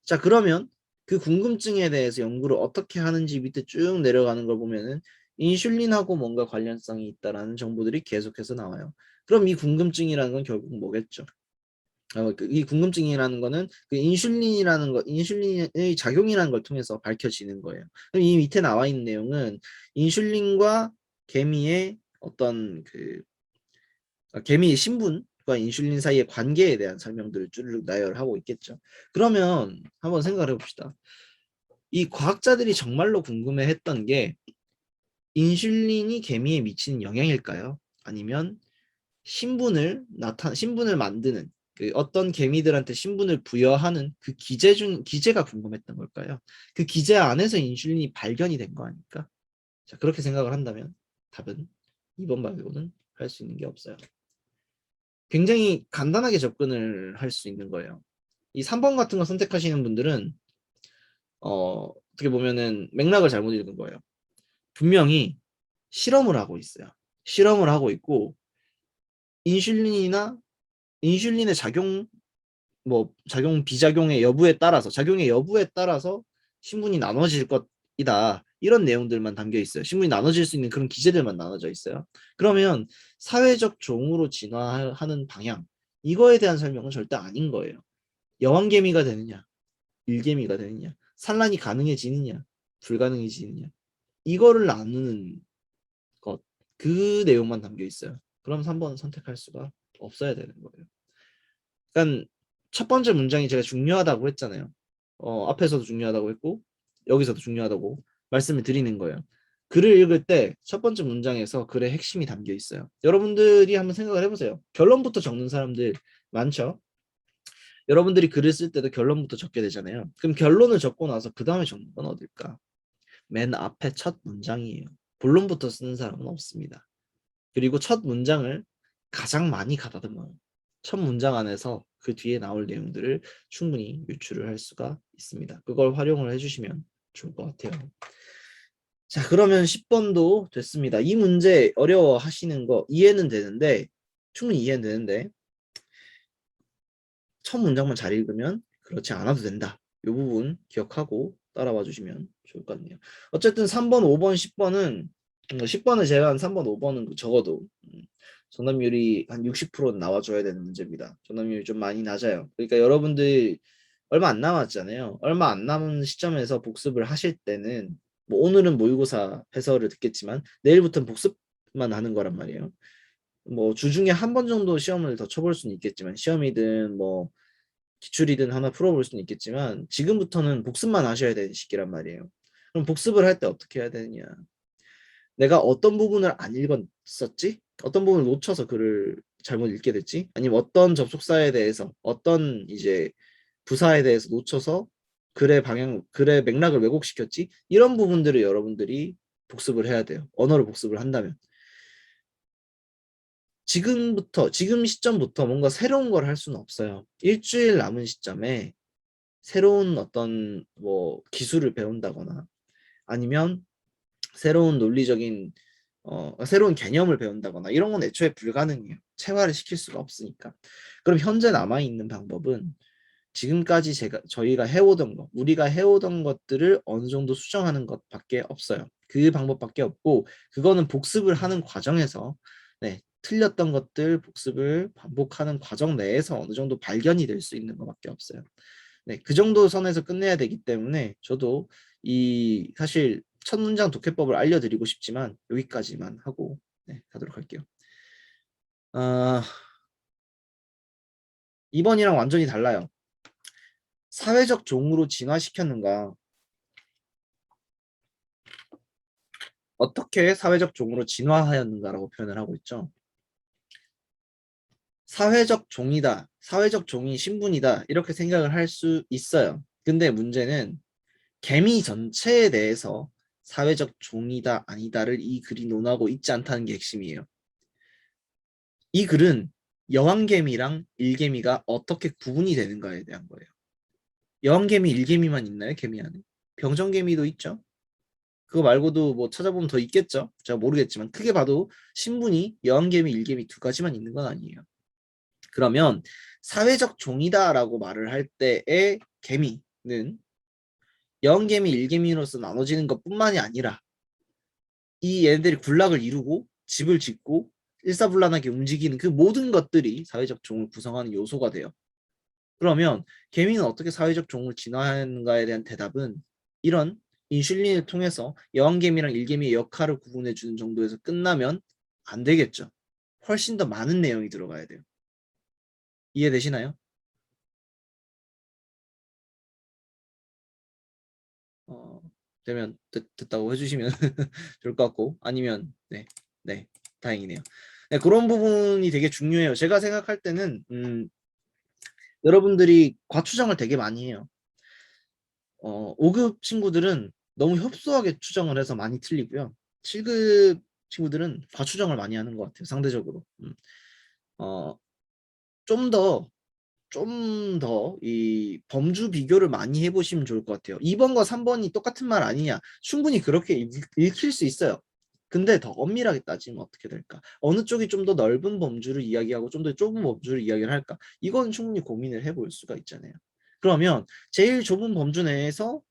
자, 그러면 그 궁금증에 대해서 연구를 어떻게 하는지 밑에 쭉 내려가는 걸 보면은 인슐린하고 뭔가 관련성이 있다라는 정보들이 계속해서 나와요. 그럼 이 궁금증이라는 건 결국 뭐겠죠? 이 궁금증이라는 거는 그 인슐린의 작용이라는 걸 통해서 밝혀지는 거예요. 그럼 이 밑에 나와 있는 내용은 인슐린과 개미의 어떤 개미의 신분과 인슐린 사이의 관계에 대한 설명들을 쭉 나열하고 있겠죠. 그러면 한번 생각을 해봅시다. 이 과학자들이 정말로 궁금해했던 게 인슐린이 개미에 미치는 영향일까요? 아니면 신분을 만드는 그 어떤 개미들한테 신분을 부여하는 그 기제가 궁금했던 걸까요? 그 기제 안에서 인슐린이 발견이 된 거 아닐까? 자, 그렇게 생각을 한다면 답은 2번 말고는 할 수 있는 게 없어요. 굉장히 간단하게 접근을 할 수 있는 거예요. 이 3번 같은 거 선택하시는 분들은 어떻게 보면은 맥락을 잘못 읽은 거예요. 분명히 실험을 하고 있어요. 실험을 하고 있고 인슐린이나 인슐린의 작용 비작용의 여부에 따라서 작용의 여부에 따라서 신분이 나눠질 것이다. 이런 내용들만 담겨 있어요. 신분이 나눠질 수 있는 그런 기제들만 나눠져 있어요. 그러면 사회적 종으로 진화하는 방향 이거에 대한 설명은 절대 아닌 거예요. 여왕개미가 되느냐, 일개미가 되느냐, 산란이 가능해지느냐, 불가능해지느냐 이거를 나누는 것, 그 내용만 담겨 있어요. 그럼 3번 선택할 수가 없어야 되는 거예요. 그러니까 첫 번째 문장이 제가 중요하다고 했잖아요. 앞에서도 중요하다고 했고 여기서도 중요하다고 말씀을 드리는 거예요. 글을 읽을 때 첫 번째 문장에서 글의 핵심이 담겨 있어요. 여러분들이 한번 생각을 해보세요. 결론부터 적는 사람들 많죠? 여러분들이 글을 쓸 때도 결론부터 적게 되잖아요. 그럼 결론을 적고 나서 그 다음에 적는 건 어딜까? 맨 앞에 첫 문장이에요. 본론부터 쓰는 사람은 없습니다. 그리고 첫 문장을 가장 많이 가다듬어요. 첫 문장 안에서 그 뒤에 나올 내용들을 충분히 유출을 할 수가 있습니다. 그걸 활용을 해주시면 좋을 것 같아요. 자, 그러면 10번도 됐습니다. 이 문제 어려워 하시는 거 이해는 되는데 충분히 이해는 되는데 첫 문장만 잘 읽으면 그렇지 않아도 된다. 이 부분 기억하고 따라와 주시면 좋을 것 같네요. 어쨌든 3번, 5번, 10번은 10번을 제외한 3번, 5번은 적어도 정답률이 한 60%는 나와줘야 되는 문제입니다. 정답률이 좀 많이 낮아요. 그러니까 여러분들 얼마 안 남았잖아요. 얼마 안 남은 시점에서 복습을 하실 때는 뭐 오늘은 모의고사 해설을 듣겠지만 내일부터는 복습만 하는 거란 말이에요. 뭐 주중에 한 번 정도 시험을 더 쳐볼 수는 있겠지만 시험이든 뭐 기출이든 하나 풀어볼 수는 있겠지만 지금부터는 복습만 하셔야 되는 시기란 말이에요. 그럼 복습을 할 때 어떻게 해야 되느냐? 내가 어떤 부분을 안 읽었었지? 어떤 부분을 놓쳐서 글을 잘못 읽게 됐지? 아니면 어떤 접속사에 대해서 어떤 이제 부사에 대해서 놓쳐서 글의 맥락을 왜곡시켰지? 이런 부분들을 여러분들이 복습을 해야 돼요. 언어를 복습을 한다면. 지금 시점부터 뭔가 새로운 걸 할 수는 없어요. 일주일 남은 시점에 새로운 어떤 뭐 기술을 배운다거나 아니면 새로운 논리적인 새로운 개념을 배운다거나 이런 건 애초에 불가능해요. 체화를 시킬 수가 없으니까. 그럼 현재 남아있는 방법은 지금까지 저희가 해오던 것, 우리가 해오던 것들을 어느 정도 수정하는 것밖에 없어요. 그 방법밖에 없고, 그거는 복습을 하는 과정에서, 네, 틀렸던 것들 복습을 반복하는 과정 내에서 어느 정도 발견이 될 수 있는 것밖에 없어요. 네, 그 정도 선에서 끝내야 되기 때문에 저도 사실 첫 문장 독해법을 알려드리고 싶지만 여기까지만 하고 네, 가도록 할게요. 2번이랑 완전히 달라요. 사회적 종으로 진화시켰는가? 어떻게 사회적 종으로 진화하였는가라고 표현을 하고 있죠. 사회적 종이다, 사회적 종이 신분이다 이렇게 생각을 할 수 있어요. 근데 문제는 개미 전체에 대해서 사회적 종이다 아니다를 이 글이 논하고 있지 않다는 게 핵심이에요. 이 글은 여왕개미랑 일개미가 어떻게 구분이 되는가에 대한 거예요. 여왕개미, 일개미만 있나요? 개미 안에? 병정개미도 있죠. 그거 말고도 뭐 찾아보면 더 있겠죠. 제가 모르겠지만 크게 봐도 신분이 여왕개미, 일개미 두 가지만 있는 건 아니에요. 그러면 사회적 종이다라고 말을 할 때의 개미는 여왕개미, 일개미로서 나눠지는 것뿐만이 아니라 이 얘네들이 군락을 이루고 집을 짓고 일사불란하게 움직이는 그 모든 것들이 사회적 종을 구성하는 요소가 돼요. 그러면 개미는 어떻게 사회적 종을 진화하는가에 대한 대답은 이런 인슐린을 통해서 여왕개미랑 일개미의 역할을 구분해주는 정도에서 끝나면 안 되겠죠. 훨씬 더 많은 내용이 들어가야 돼요. 이해되시나요? 어, 되면 듣다고 해주시면 좋을 것 같고 아니면 네, 다행이네요. 네, 그런 부분이 되게 중요해요. 제가 생각할 때는 여러분들이 과추정을 되게 많이 해요. 5급 친구들은 너무 협소하게 추정을 해서 많이 틀리고요. 7급 친구들은 과추정을 많이 하는 것 같아요. 상대적으로. 어, 좀 더, 좀 더 이 범주 비교를 많이 해보시면 좋을 것 같아요. 2번과 3번이 똑같은 말 아니냐. 충분히 그렇게 읽힐 수 있어요. 근데 더 엄밀하게 따지면 어떻게 될까? 어느 쪽이 좀 더 넓은 범주를 이야기하고 좀 더 좁은 범주를 이야기를 할까? 이건 충분히 고민을 해볼 수가 있잖아요. 그러면 제일 좁은 범주 내에서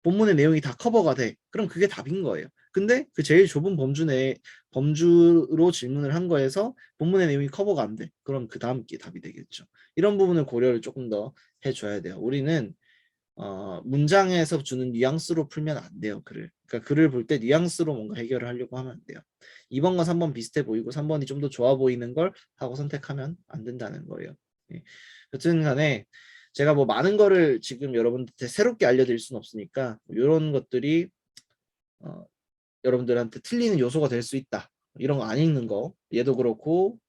본문의 내용이 다 커버가 돼. 그럼 그게 답인 거예요. 근데 그 제일 좁은 범주 내 범주로 질문을 한 거에서 본문의 내용이 커버가 안 돼. 그럼 그 다음 게 답이 되겠죠. 이런 부분을 고려를 조금 더 해줘야 돼요. 우리는 문장에서 주는 뉘앙스로 풀면 안 돼요. 글을. 그러니까 글을 볼 때 뉘앙스로 뭔가 해결을 하려고 하면 안 돼요. 2번과 3번 비슷해 보이고 3번이 좀 더 좋아 보이는 걸 하고 선택하면 안 된다는 거예요. 예. 여튼 간에 제가 뭐 많은 거를 지금 여러분한테 새롭게 알려드릴 수는 없으니까 이런 것들이 어, 여러분들한테 틀리는 요소가 될 수 있다. 이런 거 안 읽는 거 얘도 그렇고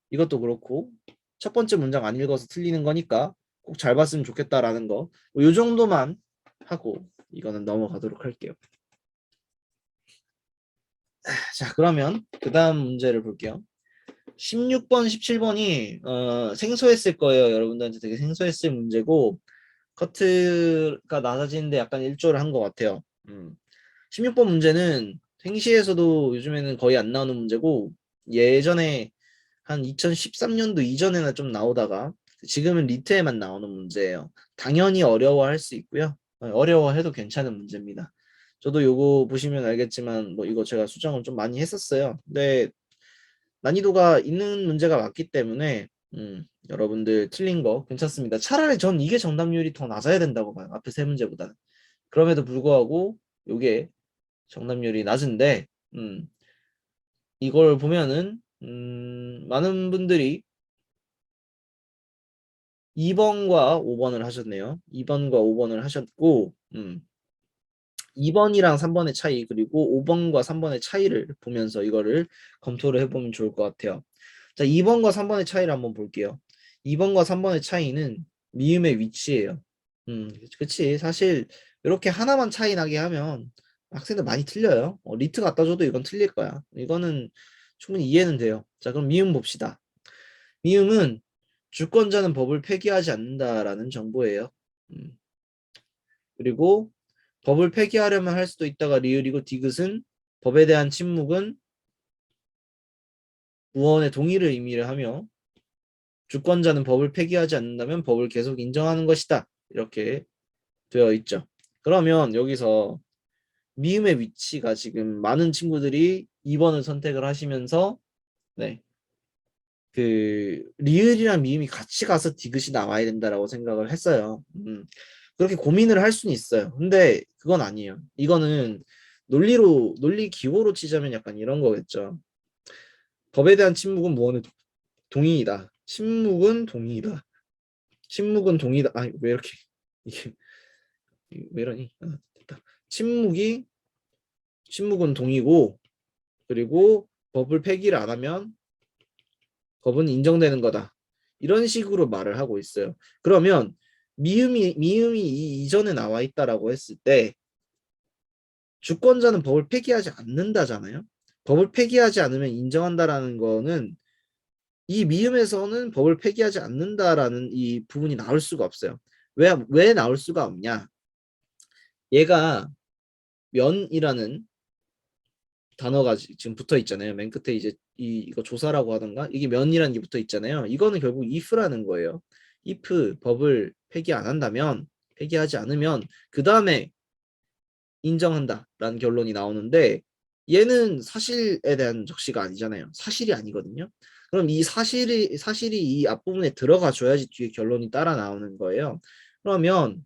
이것도 그렇고 첫 번째 문장 안 읽어서 틀리는 거니까 꼭 잘 봤으면 좋겠다라는 거. 요 정도만 하고 이거는 넘어가도록 할게요. 자, 그러면 그 다음 문제를 볼게요. 16번, 17번이 생소했을 거예요. 여러분들한테 되게 생소했을 문제고 커트가 낮아지는데 약간 일조를 한 것 같아요. 16번 문제는 생시에서도 요즘에는 거의 안 나오는 문제고 예전에 한 2013년도 이전에는 좀 나오다가 지금은 리트에만 나오는 문제예요. 당연히 어려워할 수 있고요. 어려워해도 괜찮은 문제입니다. 저도 요거 보시면 알겠지만 뭐 이거 제가 수정을 좀 많이 했었어요. 근데 난이도가 있는 문제가 맞기 때문에 여러분들 틀린 거 괜찮습니다. 차라리 전 이게 정답률이 더 낮아야 된다고 봐요. 앞에 세 문제보다는. 그럼에도 불구하고 요게 정답률이 낮은데 이걸 보면은 많은 분들이 2번과 5번을 하셨네요. 2번과 5번을 하셨고 2번이랑 3번의 차이 그리고 5번과 3번의 차이를 보면서 이거를 검토를 해보면 좋을 것 같아요. 자, 2번과 3번의 차이를 한번 볼게요. 2번과 3번의 차이는 미음의 위치예요. 그치. 사실 이렇게 하나만 차이 나게 하면 학생들 많이 틀려요. 리트 갖다 줘도 이건 틀릴 거야. 이거는 충분히 이해는 돼요. 자, 그럼 미음 봅시다. 미음은 주권자는 법을 폐기하지 않는다라는 정보예요. 음, 그리고 법을 폐기하려면 할 수도 있다가 리을이고 디귿은 법에 대한 침묵은 무언의 동의를 의미를 하며 주권자는 법을 폐기하지 않는다면 법을 계속 인정하는 것이다. 이렇게 되어 있죠. 그러면 여기서 미음의 위치가 지금 많은 친구들이 2번을 선택을 하시면서 네, 그 리을이랑 미음이 같이 가서 디귿이 나와야 된다라고 생각을 했어요. 그렇게 고민을 할 수는 있어요. 근데 그건 아니에요. 이거는 논리 기호로 치자면 약간 이런 거겠죠. 법에 대한 침묵은 무언의 동의이다. 침묵은 동의이다. 침묵은 동의다. 아니 왜 이렇게 이게 왜 이러니? 됐다. 침묵은 동의고 그리고 법을 폐기를 안 하면 법은 인정되는 거다. 이런 식으로 말을 하고 있어요. 그러면 미음이 이 이전에 나와 있다라고 했을 때 주권자는 법을 폐기하지 않는다잖아요. 법을 폐기하지 않으면 인정한다라는 거는 이 미음에서는 법을 폐기하지 않는다라는 이 부분이 나올 수가 없어요. 왜 나올 수가 없냐? 얘가 면이라는 단어가 지금 붙어 있잖아요. 맨 끝에 이제 이거 조사라고 하던가 이게 면이라는 게 붙어 있잖아요. 이거는 결국 if라는 거예요. if 법을 폐기 안 한다면 폐기하지 않으면 그 다음에 인정한다라는 결론이 나오는데 얘는 사실에 대한 적시가 아니잖아요. 사실이 아니거든요. 그럼 이 사실이 이 앞부분에 들어가 줘야지 뒤에 결론이 따라 나오는 거예요. 그러면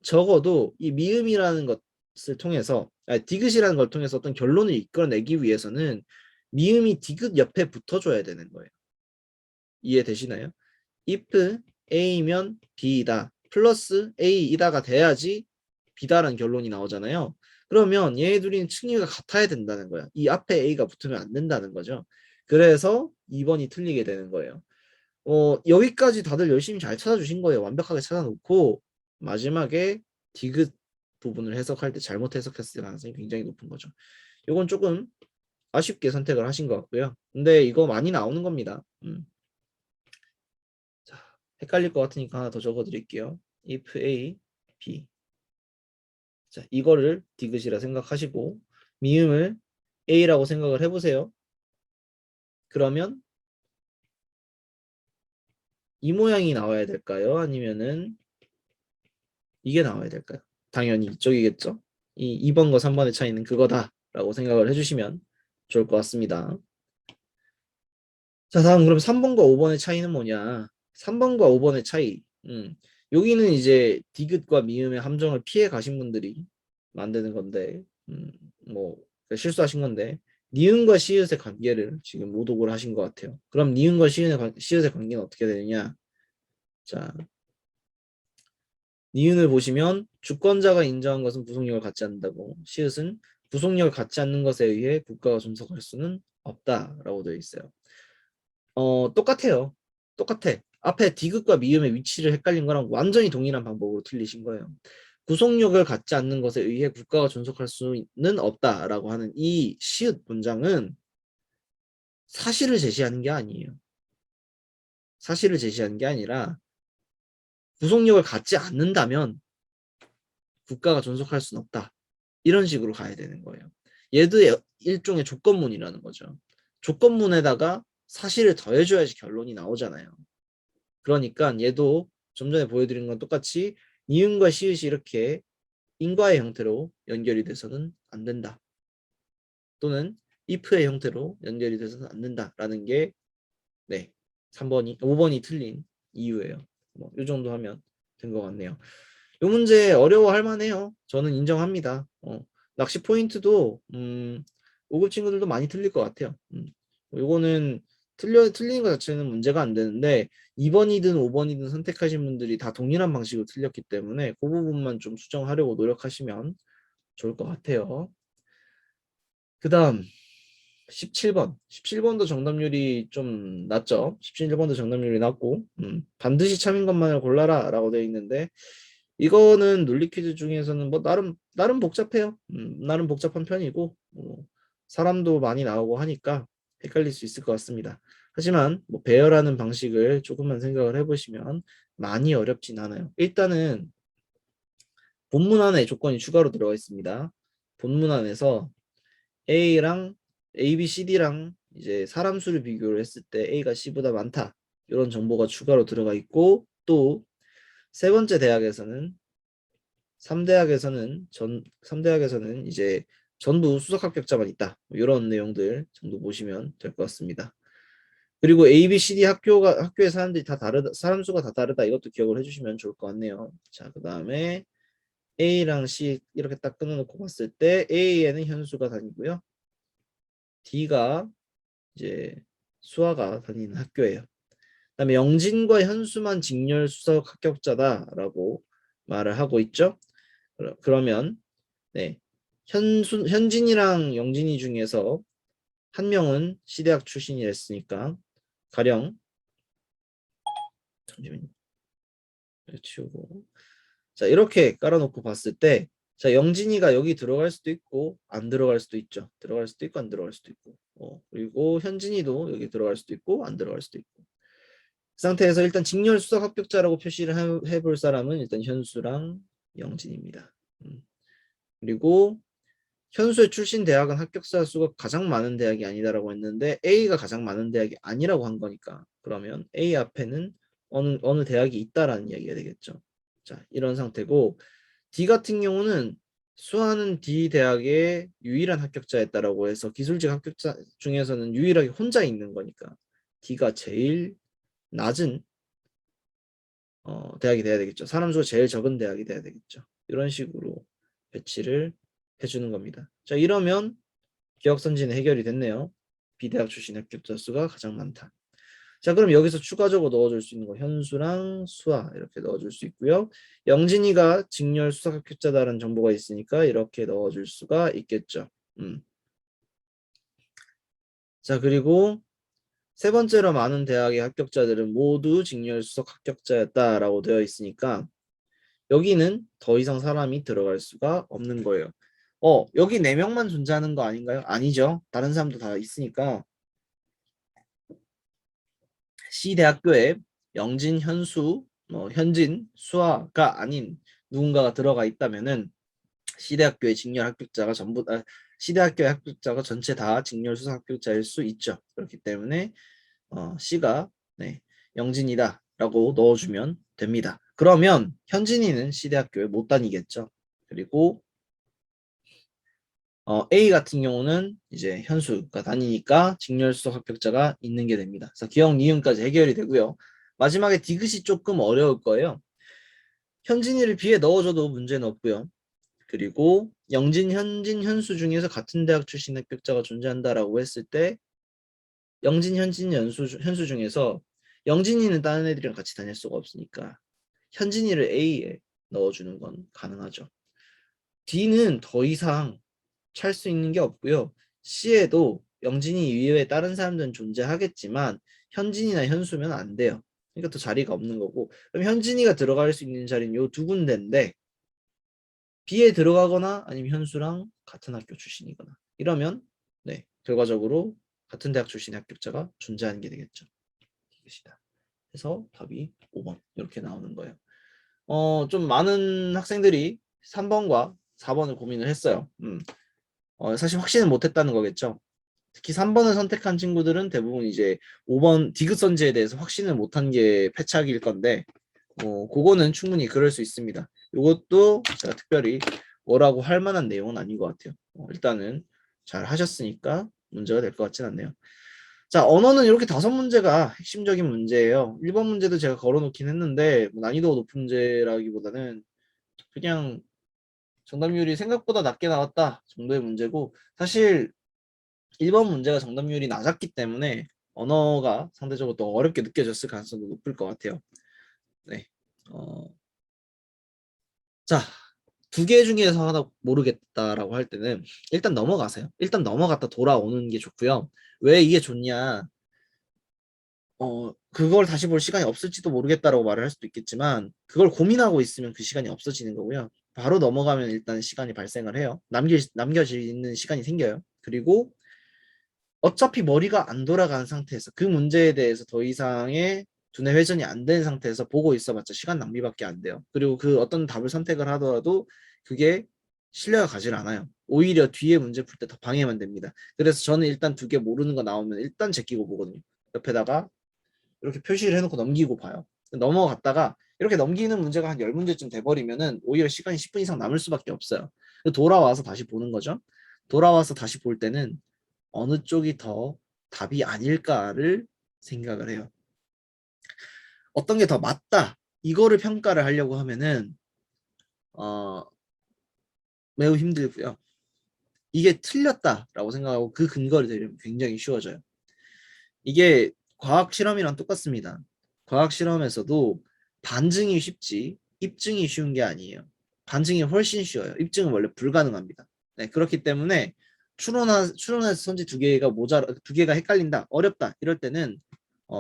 적어도 이 미음이라는 것을 통해서 디귿이라는 걸 통해서 어떤 결론을 이끌어내기 위해서는 미음이 디귿 옆에 붙어줘야 되는 거예요. 이해되시나요? if A면 B이다 플러스 A이다가 돼야지 B다라는 결론이 나오잖아요. 그러면 얘네 둘이 층위가 같아야 된다는 거야. 이 앞에 A가 붙으면 안 된다는 거죠. 그래서 2번이 틀리게 되는 거예요. 여기까지 다들 열심히 잘 찾아주신 거예요. 완벽하게 찾아놓고 마지막에 디귿 부분을 해석할 때 잘못 해석했을 가능성이 굉장히 높은 거죠. 이건 조금 아쉽게 선택을 하신 것 같고요. 근데 이거 많이 나오는 겁니다. 자, 헷갈릴 것 같으니까 하나 더 적어드릴게요. if A, B. 자, 이거를 디귿이라 생각하시고 미음을 A라고 생각을 해보세요. 그러면 이 모양이 나와야 될까요? 아니면은 이게 나와야 될까요? 당연히 이쪽이겠죠? 이 2번과 3번의 차이는 그거다라고 생각을 해주시면 좋을 것 같습니다. 자, 다음 그럼 3번과 5번의 차이는 뭐냐? 3번과 5번의 차이. 여기는 이제 디귿과 미음의 함정을 피해 가신 분들이 만드는 건데, 뭐 실수하신 건데, 니은과 시읒의 관계를 지금 모독을 하신 것 같아요. 그럼 니은과 시읒의 관계는 어떻게 되느냐? 자, 니은을 보시면 주권자가 인정한 것은 부속력을 갖지 않는다고, 시읒은 부속력을 갖지 않는 것에 의해 국가가 존속할 수는 없다라고 되어 있어요. 똑같아요. 똑같아. 앞에 디귿과 미음의 위치를 헷갈린 거랑 완전히 동일한 방법으로 틀리신 거예요. 구속력을 갖지 않는 것에 의해 국가가 존속할 수는 없다라고 하는 이 시읒 문장은 사실을 제시하는 게 아니에요. 사실을 제시하는 게 아니라 구속력을 갖지 않는다면 국가가 존속할 수는 없다. 이런 식으로 가야 되는 거예요. 얘도 일종의 조건문이라는 거죠. 조건문에다가 사실을 더해줘야지 결론이 나오잖아요. 그러니까 얘도 좀 전에 보여드린 건 똑같이 니은과 시읒이 이렇게 인과의 형태로 연결이 돼서는 안 된다. 또는 if의 형태로 연결이 돼서는 안 된다라는 게 네, 5번이 틀린 이유예요. 뭐 이 정도 하면 된 것 같네요. 이 문제 어려워할 만해요. 저는 인정합니다. 낚시 포인트도 5급 친구들도 많이 틀릴 것 같아요. 요거는 틀리는 것 자체는 문제가 안 되는데 2번이든 5번이든 선택하신 분들이 다 동일한 방식으로 틀렸기 때문에 그 부분만 좀 수정하려고 노력하시면 좋을 것 같아요. 그 다음 17번. 17번도 정답률이 좀 낮죠. 17번도 정답률이 낮고 반드시 참인 것만을 골라라 라고 되어 있는데 이거는 논리 퀴즈 중에서는 뭐 나름 복잡해요. 나름 복잡한 편이고 사람도 많이 나오고 하니까 헷갈릴 수 있을 것 같습니다. 하지만 뭐 배열하는 방식을 조금만 생각을 해보시면 많이 어렵진 않아요. 일단은 본문 안에 조건이 추가로 들어가 있습니다. 본문 안에서 A, B, C, D랑 이제 사람 수를 비교를 했을 때 A가 C보다 많다. 이런 정보가 추가로 들어가 있고 또 세 번째 대학에서는 3대학에서는 이제 전부 수석 합격자만 있다. 이런 내용들 정도 보시면 될 것 같습니다. 그리고 A, B, C, D 학교의 사람들이 다 다르다. 사람 수가 다 다르다. 이것도 기억을 해주시면 좋을 것 같네요. 자, 그 다음에 A랑 C 이렇게 딱 끊어놓고 봤을 때 A에는 현수가 다니고요. D가 이제 수아가 다니는 학교예요. 그다음에 영진과 현수만 직렬 수석 합격자다라고 말을 하고 있죠. 그러면 네, 현진이랑 영진이 중에서 한 명은 C대학 출신이랬으니까 가령 잠시만요. 치우고 자 이렇게 깔아놓고 봤을 때 자 영진이가 여기 들어갈 수도 있고 안 들어갈 수도 있죠. 들어갈 수도 있고 안 들어갈 수도 있고 그리고 현진이도 여기 들어갈 수도 있고 안 들어갈 수도 있고 그 상태에서 일단 직렬 수석 합격자라고 표시를 해볼 사람은 일단 현수랑 영진입니다. 그리고 현수의 출신 대학은 합격자 수가 가장 많은 대학이 아니다라고 했는데 A가 가장 많은 대학이 아니라고 한 거니까 그러면 A 앞에는 어느 대학이 있다라는 이야기가 되겠죠. 자, 이런 상태고 D 같은 경우는 수아는 D 대학의 유일한 합격자였다라고 해서 기술직 합격자 중에서는 유일하게 혼자 있는 거니까 D가 제일 낮은 대학이 돼야 되겠죠. 사람 수가 제일 적은 대학이 돼야 되겠죠. 이런 식으로 배치를 해주는 겁니다. 자, 이러면 기억선진은 해결이 됐네요. B대학 출신 합격자 수가 가장 많다. 자, 그럼 여기서 추가적으로 넣어줄 수 있는 거 현수랑 수아 이렇게 넣어줄 수 있고요. 영진이가 직렬 수석 합격자다라는 정보가 있으니까 이렇게 넣어줄 수가 있겠죠. 자, 그리고 세 번째로 많은 대학의 합격자들은 모두 직렬 수석 합격자였다라고 되어 있으니까 여기는 더 이상 사람이 들어갈 수가 없는 거예요. 여기 4명만 존재하는 거 아닌가요? 아니죠. 다른 사람도 다 있으니까 C대학교에 영진, 현수, 현진, 수아가 아닌 누군가가 들어가 있다면은 C대학교의 직렬 합격자가 C대학교의 합격자가 전체 다 직렬 수석 합격자일 수 있죠. 그렇기 때문에 C가 네, 영진이다라고 넣어주면 됩니다. 그러면 현진이는 C대학교에 못 다니겠죠. 그리고 A 같은 경우는 이제 현수가 다니니까 직렬수석 합격자가 있는 게 됩니다. 그래서 기억, 니은까지 해결이 되고요. 마지막에 디귿이 조금 어려울 거예요. 현진이를 B에 넣어줘도 문제는 없고요. 그리고 영진, 현진, 현수 중에서 같은 대학 출신 합격자가 존재한다라고 했을 때 영진, 현진, 현수 중에서 영진이는 다른 애들이랑 같이 다닐 수가 없으니까 현진이를 A에 넣어주는 건 가능하죠. D는 더 이상 찰 수 있는 게 없고요. C에도 영진이 이외에 다른 사람들은 존재하겠지만 현진이나 현수면 안 돼요. 그러니까 또 자리가 없는 거고 그럼 현진이가 들어갈 수 있는 자리는 요 두 군데인데 B에 들어가거나 아니면 현수랑 같은 학교 출신이거나 이러면 네 결과적으로 같은 대학 출신의 합격자가 존재하는 게 되겠죠. 이것이다. 그래서 답이 5번 이렇게 나오는 거예요. 좀 많은 학생들이 3번과 4번을 고민을 했어요. 사실 확신을 못했다는 거겠죠. 특히 3번을 선택한 친구들은 대부분 이제 5번 디귿선지에 대해서 확신을 못한 게 패착일 건데 그거는 충분히 그럴 수 있습니다. 이것도 제가 특별히 뭐라고 할 만한 내용은 아닌 것 같아요. 일단은 잘 하셨으니까 문제가 될 것 같진 않네요. 자, 언어는 이렇게 5문제가 핵심적인 문제예요. 1번 문제도 제가 걸어놓긴 했는데 난이도가 높은 문제라기보다는 그냥 정답률이 생각보다 낮게 나왔다 정도의 문제고 사실 1번 문제가 정답률이 낮았기 때문에 언어가 상대적으로 더 어렵게 느껴졌을 가능성도 높을 것 같아요. 네. 자, 2개 중에서 하나 모르겠다라고 할 때는 일단 넘어가세요. 일단 넘어갔다 돌아오는 게 좋고요. 왜 이게 좋냐? 그걸 다시 볼 시간이 없을지도 모르겠다라고 말을 할 수도 있겠지만 그걸 고민하고 있으면 그 시간이 없어지는 거고요. 바로 넘어가면 일단 시간이 발생을 해요. 남겨지는 시간이 생겨요. 그리고 어차피 머리가 안 돌아간 상태에서 그 문제에 대해서 더 이상의 두뇌 회전이 안 된 상태에서 보고 있어봤자 시간 낭비밖에 안 돼요. 그리고 그 어떤 답을 선택을 하더라도 그게 신뢰가 가질 않아요. 오히려 뒤에 문제 풀 때 더 방해만 됩니다. 그래서 저는 일단 두 개 모르는 거 나오면 일단 제끼고 보거든요. 옆에다가 이렇게 표시를 해놓고 넘기고 봐요. 넘어갔다가 이렇게 넘기는 문제가 한 10문제쯤 돼버리면은 오히려 시간이 10분 이상 남을 수밖에 없어요. 돌아와서 다시 보는 거죠. 돌아와서 다시 볼 때는 어느 쪽이 더 답이 아닐까를 생각을 해요. 어떤 게 더 맞다. 이거를 평가를 하려고 하면은 어, 매우 힘들고요. 이게 틀렸다라고 생각하고 그 근거를 대려면 굉장히 쉬워져요. 이게 과학 실험이랑 똑같습니다. 과학 실험에서도 반증이 쉽지 입증이 쉬운 게 아니에요. 반증이 훨씬 쉬워요. 입증은 원래 불가능합니다. 네, 그렇기 때문에 추론해서 선지 두 개가 헷갈린다, 어렵다 이럴 때는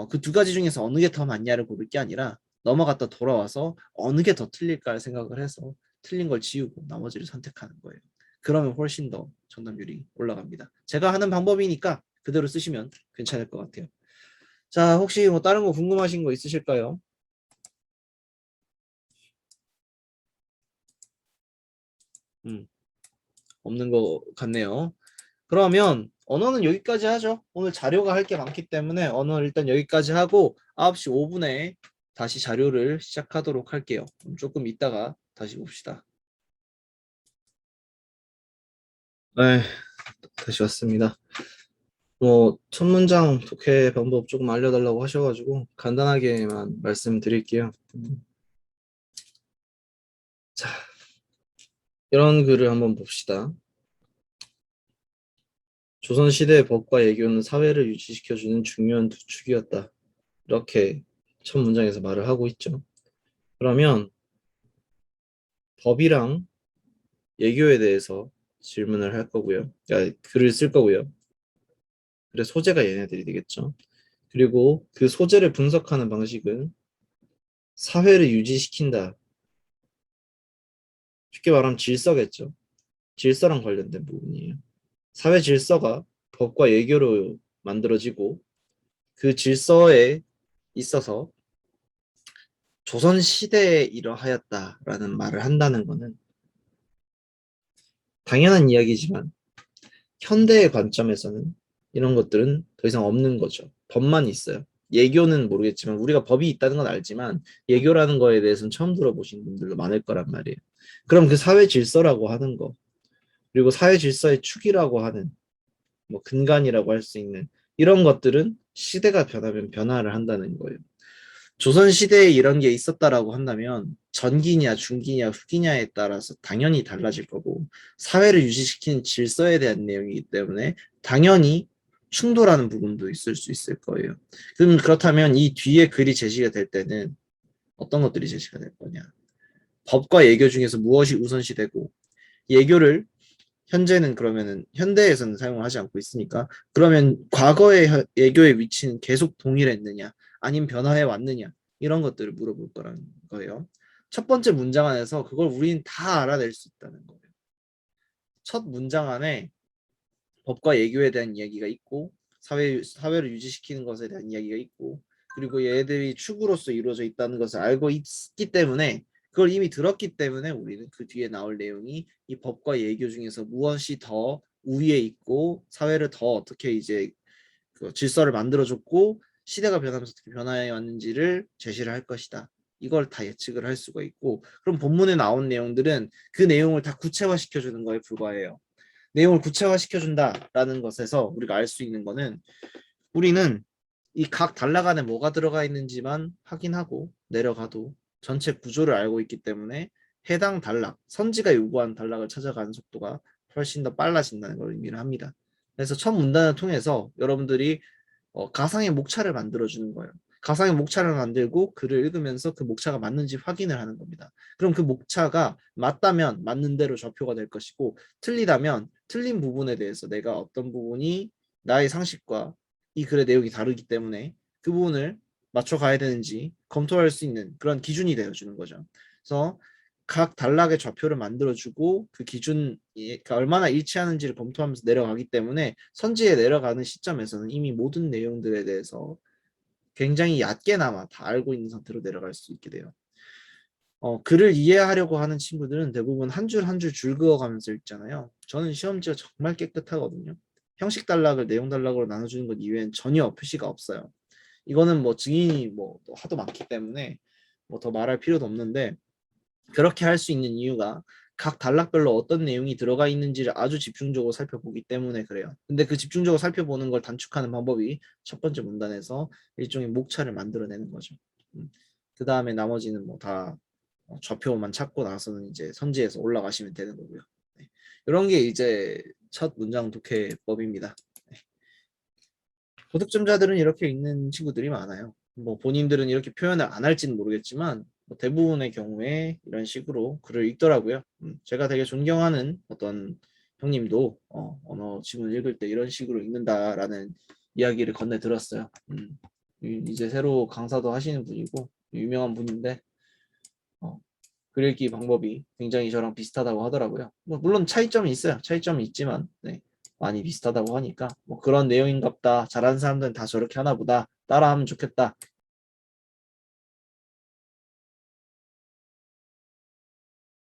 그 두 가지 중에서 어느 게 더 맞냐를 고를 게 아니라 넘어갔다 돌아와서 어느 게 더 틀릴까 생각을 해서 틀린 걸 지우고 나머지를 선택하는 거예요. 그러면 훨씬 더 정답률이 올라갑니다. 제가 하는 방법이니까 그대로 쓰시면 괜찮을 것 같아요. 자, 혹시 뭐 다른 거 궁금하신 거 있으실까요? 음, 없는 거 같네요. 그러면 언어는 여기까지 하죠. 오늘 자료가 할 게 많기 때문에 언어 일단 여기까지 하고 9시 5분에 다시 자료를 시작하도록 할게요. 조금 이따가 다시 봅시다. 네, 다시 왔습니다. 뭐 첫 문장 독해 방법 조금 알려달라고 하셔가지고 간단하게만 말씀드릴게요. 자, 이런 글을 한번 봅시다. 조선시대의 법과 예교는 사회를 유지시켜주는 중요한 두 축이었다. 이렇게 첫 문장에서 말을 하고 있죠. 그러면 법이랑 예교에 대해서 질문을 할 거고요. 글을 쓸 거고요. 그래 소재가 얘네들이 되겠죠. 그리고 그 소재를 분석하는 방식은 사회를 유지시킨다. 쉽게 말하면 질서겠죠. 질서랑 관련된 부분이에요. 사회 질서가 법과 예교로 만들어지고 그 질서에 있어서 조선 시대에 이러하였다라는 말을 한다는 것은 당연한 이야기지만 현대의 관점에서는 이런 것들은 더 이상 없는 거죠. 법만 있어요. 예교는 모르겠지만 우리가 법이 있다는 건 알지만 예교라는 거에 대해서는 처음 들어보신 분들도 많을 거란 말이에요. 그럼 그 사회 질서라고 하는 거 그리고 사회 질서의 축이라고 하는 뭐 근간이라고 할 수 있는 이런 것들은 시대가 변하면 변화를 한다는 거예요. 조선시대에 이런 게 있었다라고 한다면 전기냐 중기냐 후기냐에 따라서 당연히 달라질 거고 사회를 유지시키는 질서에 대한 내용이기 때문에 당연히 충돌하는 부분도 있을 수 있을 거예요. 그럼 그렇다면 이 뒤에 글이 제시가 될 때는 어떤 것들이 제시가 될 거냐? 법과 예교 중에서 무엇이 우선시되고 예교를 현재는 그러면은 현대에서는 사용을 하지 않고 있으니까 그러면 과거의 예교의 위치는 계속 동일했느냐 아니면 변화해 왔느냐 이런 것들을 물어볼 거라는 거예요. 첫 번째 문장 안에서 그걸 우리는 다 알아낼 수 있다는 거예요. 첫 문장 안에 법과 예교에 대한 이야기가 있고 사회를 유지시키는 것에 대한 이야기가 있고 그리고 얘들이 축으로서 이루어져 있다는 것을 알고 있기 때문에 그걸 이미 들었기 때문에 우리는 그 뒤에 나올 내용이 이 법과 예교 중에서 무엇이 더 우위에 있고 사회를 더 어떻게 이제 그 질서를 만들어줬고 시대가 변하면서 어떻게 변화해 왔는지를 제시를 할 것이다. 이걸 다 예측을 할 수가 있고 그럼 본문에 나온 내용들은 그 내용을 다 구체화시켜 주는 거에 불과해요. 내용을 구체화시켜준다라는 것에서 우리가 알 수 있는 거는 우리는 이 각 단락 안에 뭐가 들어가 있는지만 확인하고 내려가도 전체 구조를 알고 있기 때문에 해당 단락, 선지가 요구한 단락을 찾아가는 속도가 훨씬 더 빨라진다는 걸 의미를 합니다. 그래서 첫 문단을 통해서 여러분들이 가상의 목차를 만들어주는 거예요. 가상의 목차를 만들고 글을 읽으면서 그 목차가 맞는지 확인을 하는 겁니다. 그럼 그 목차가 맞다면 맞는 대로 좌표가 될 것이고 틀리다면 틀린 부분에 대해서 내가 어떤 부분이 나의 상식과 이 글의 내용이 다르기 때문에 그 부분을 맞춰가야 되는지 검토할 수 있는 그런 기준이 되어주는 거죠. 그래서 각 단락의 좌표를 만들어주고 그 기준이 얼마나 일치하는지를 검토하면서 내려가기 때문에 선지에 내려가는 시점에서는 이미 모든 내용들에 대해서 굉장히 얕게나마 다 알고 있는 상태로 내려갈 수 있게 돼요. 글을 이해하려고 하는 친구들은 대부분 한 줄 한 줄 줄 그어가면서 읽잖아요. 저는 시험지가 정말 깨끗하거든요. 형식 단락을 내용 단락으로 나눠주는 것 이외엔 전혀 표시가 없어요. 이거는 뭐 증인이 뭐 하도 많기 때문에 뭐 더 말할 필요도 없는데, 그렇게 할 수 있는 이유가 각 단락별로 어떤 내용이 들어가 있는지를 아주 집중적으로 살펴보기 때문에 그래요. 근데 그 집중적으로 살펴보는 걸 단축하는 방법이 첫 번째 문단에서 일종의 목차를 만들어내는 거죠. 그 다음에 나머지는 뭐 다 좌표만 찾고 나서는 이제 선지에서 올라가시면 되는 거고요. 네. 이런 게 이제 첫 문장 독해법입니다. 네. 고득점자들은 이렇게 읽는 친구들이 많아요. 뭐 본인들은 이렇게 표현을 안 할지는 모르겠지만 뭐 대부분의 경우에 이런 식으로 글을 읽더라고요. 제가 되게 존경하는 어떤 형님도 언어 지문 읽을 때 이런 식으로 읽는다라는 이야기를 건네 들었어요. 이제 새로 강사도 하시는 분이고 유명한 분인데 어, 글 읽기 방법이 굉장히 저랑 비슷하다고 하더라고요. 뭐 물론 차이점이 있어요. 차이점이 있지만 네, 많이 비슷하다고 하니까 뭐 그런 내용인갑다. 잘하는 사람들은 다 저렇게 하나 보다. 따라하면 좋겠다.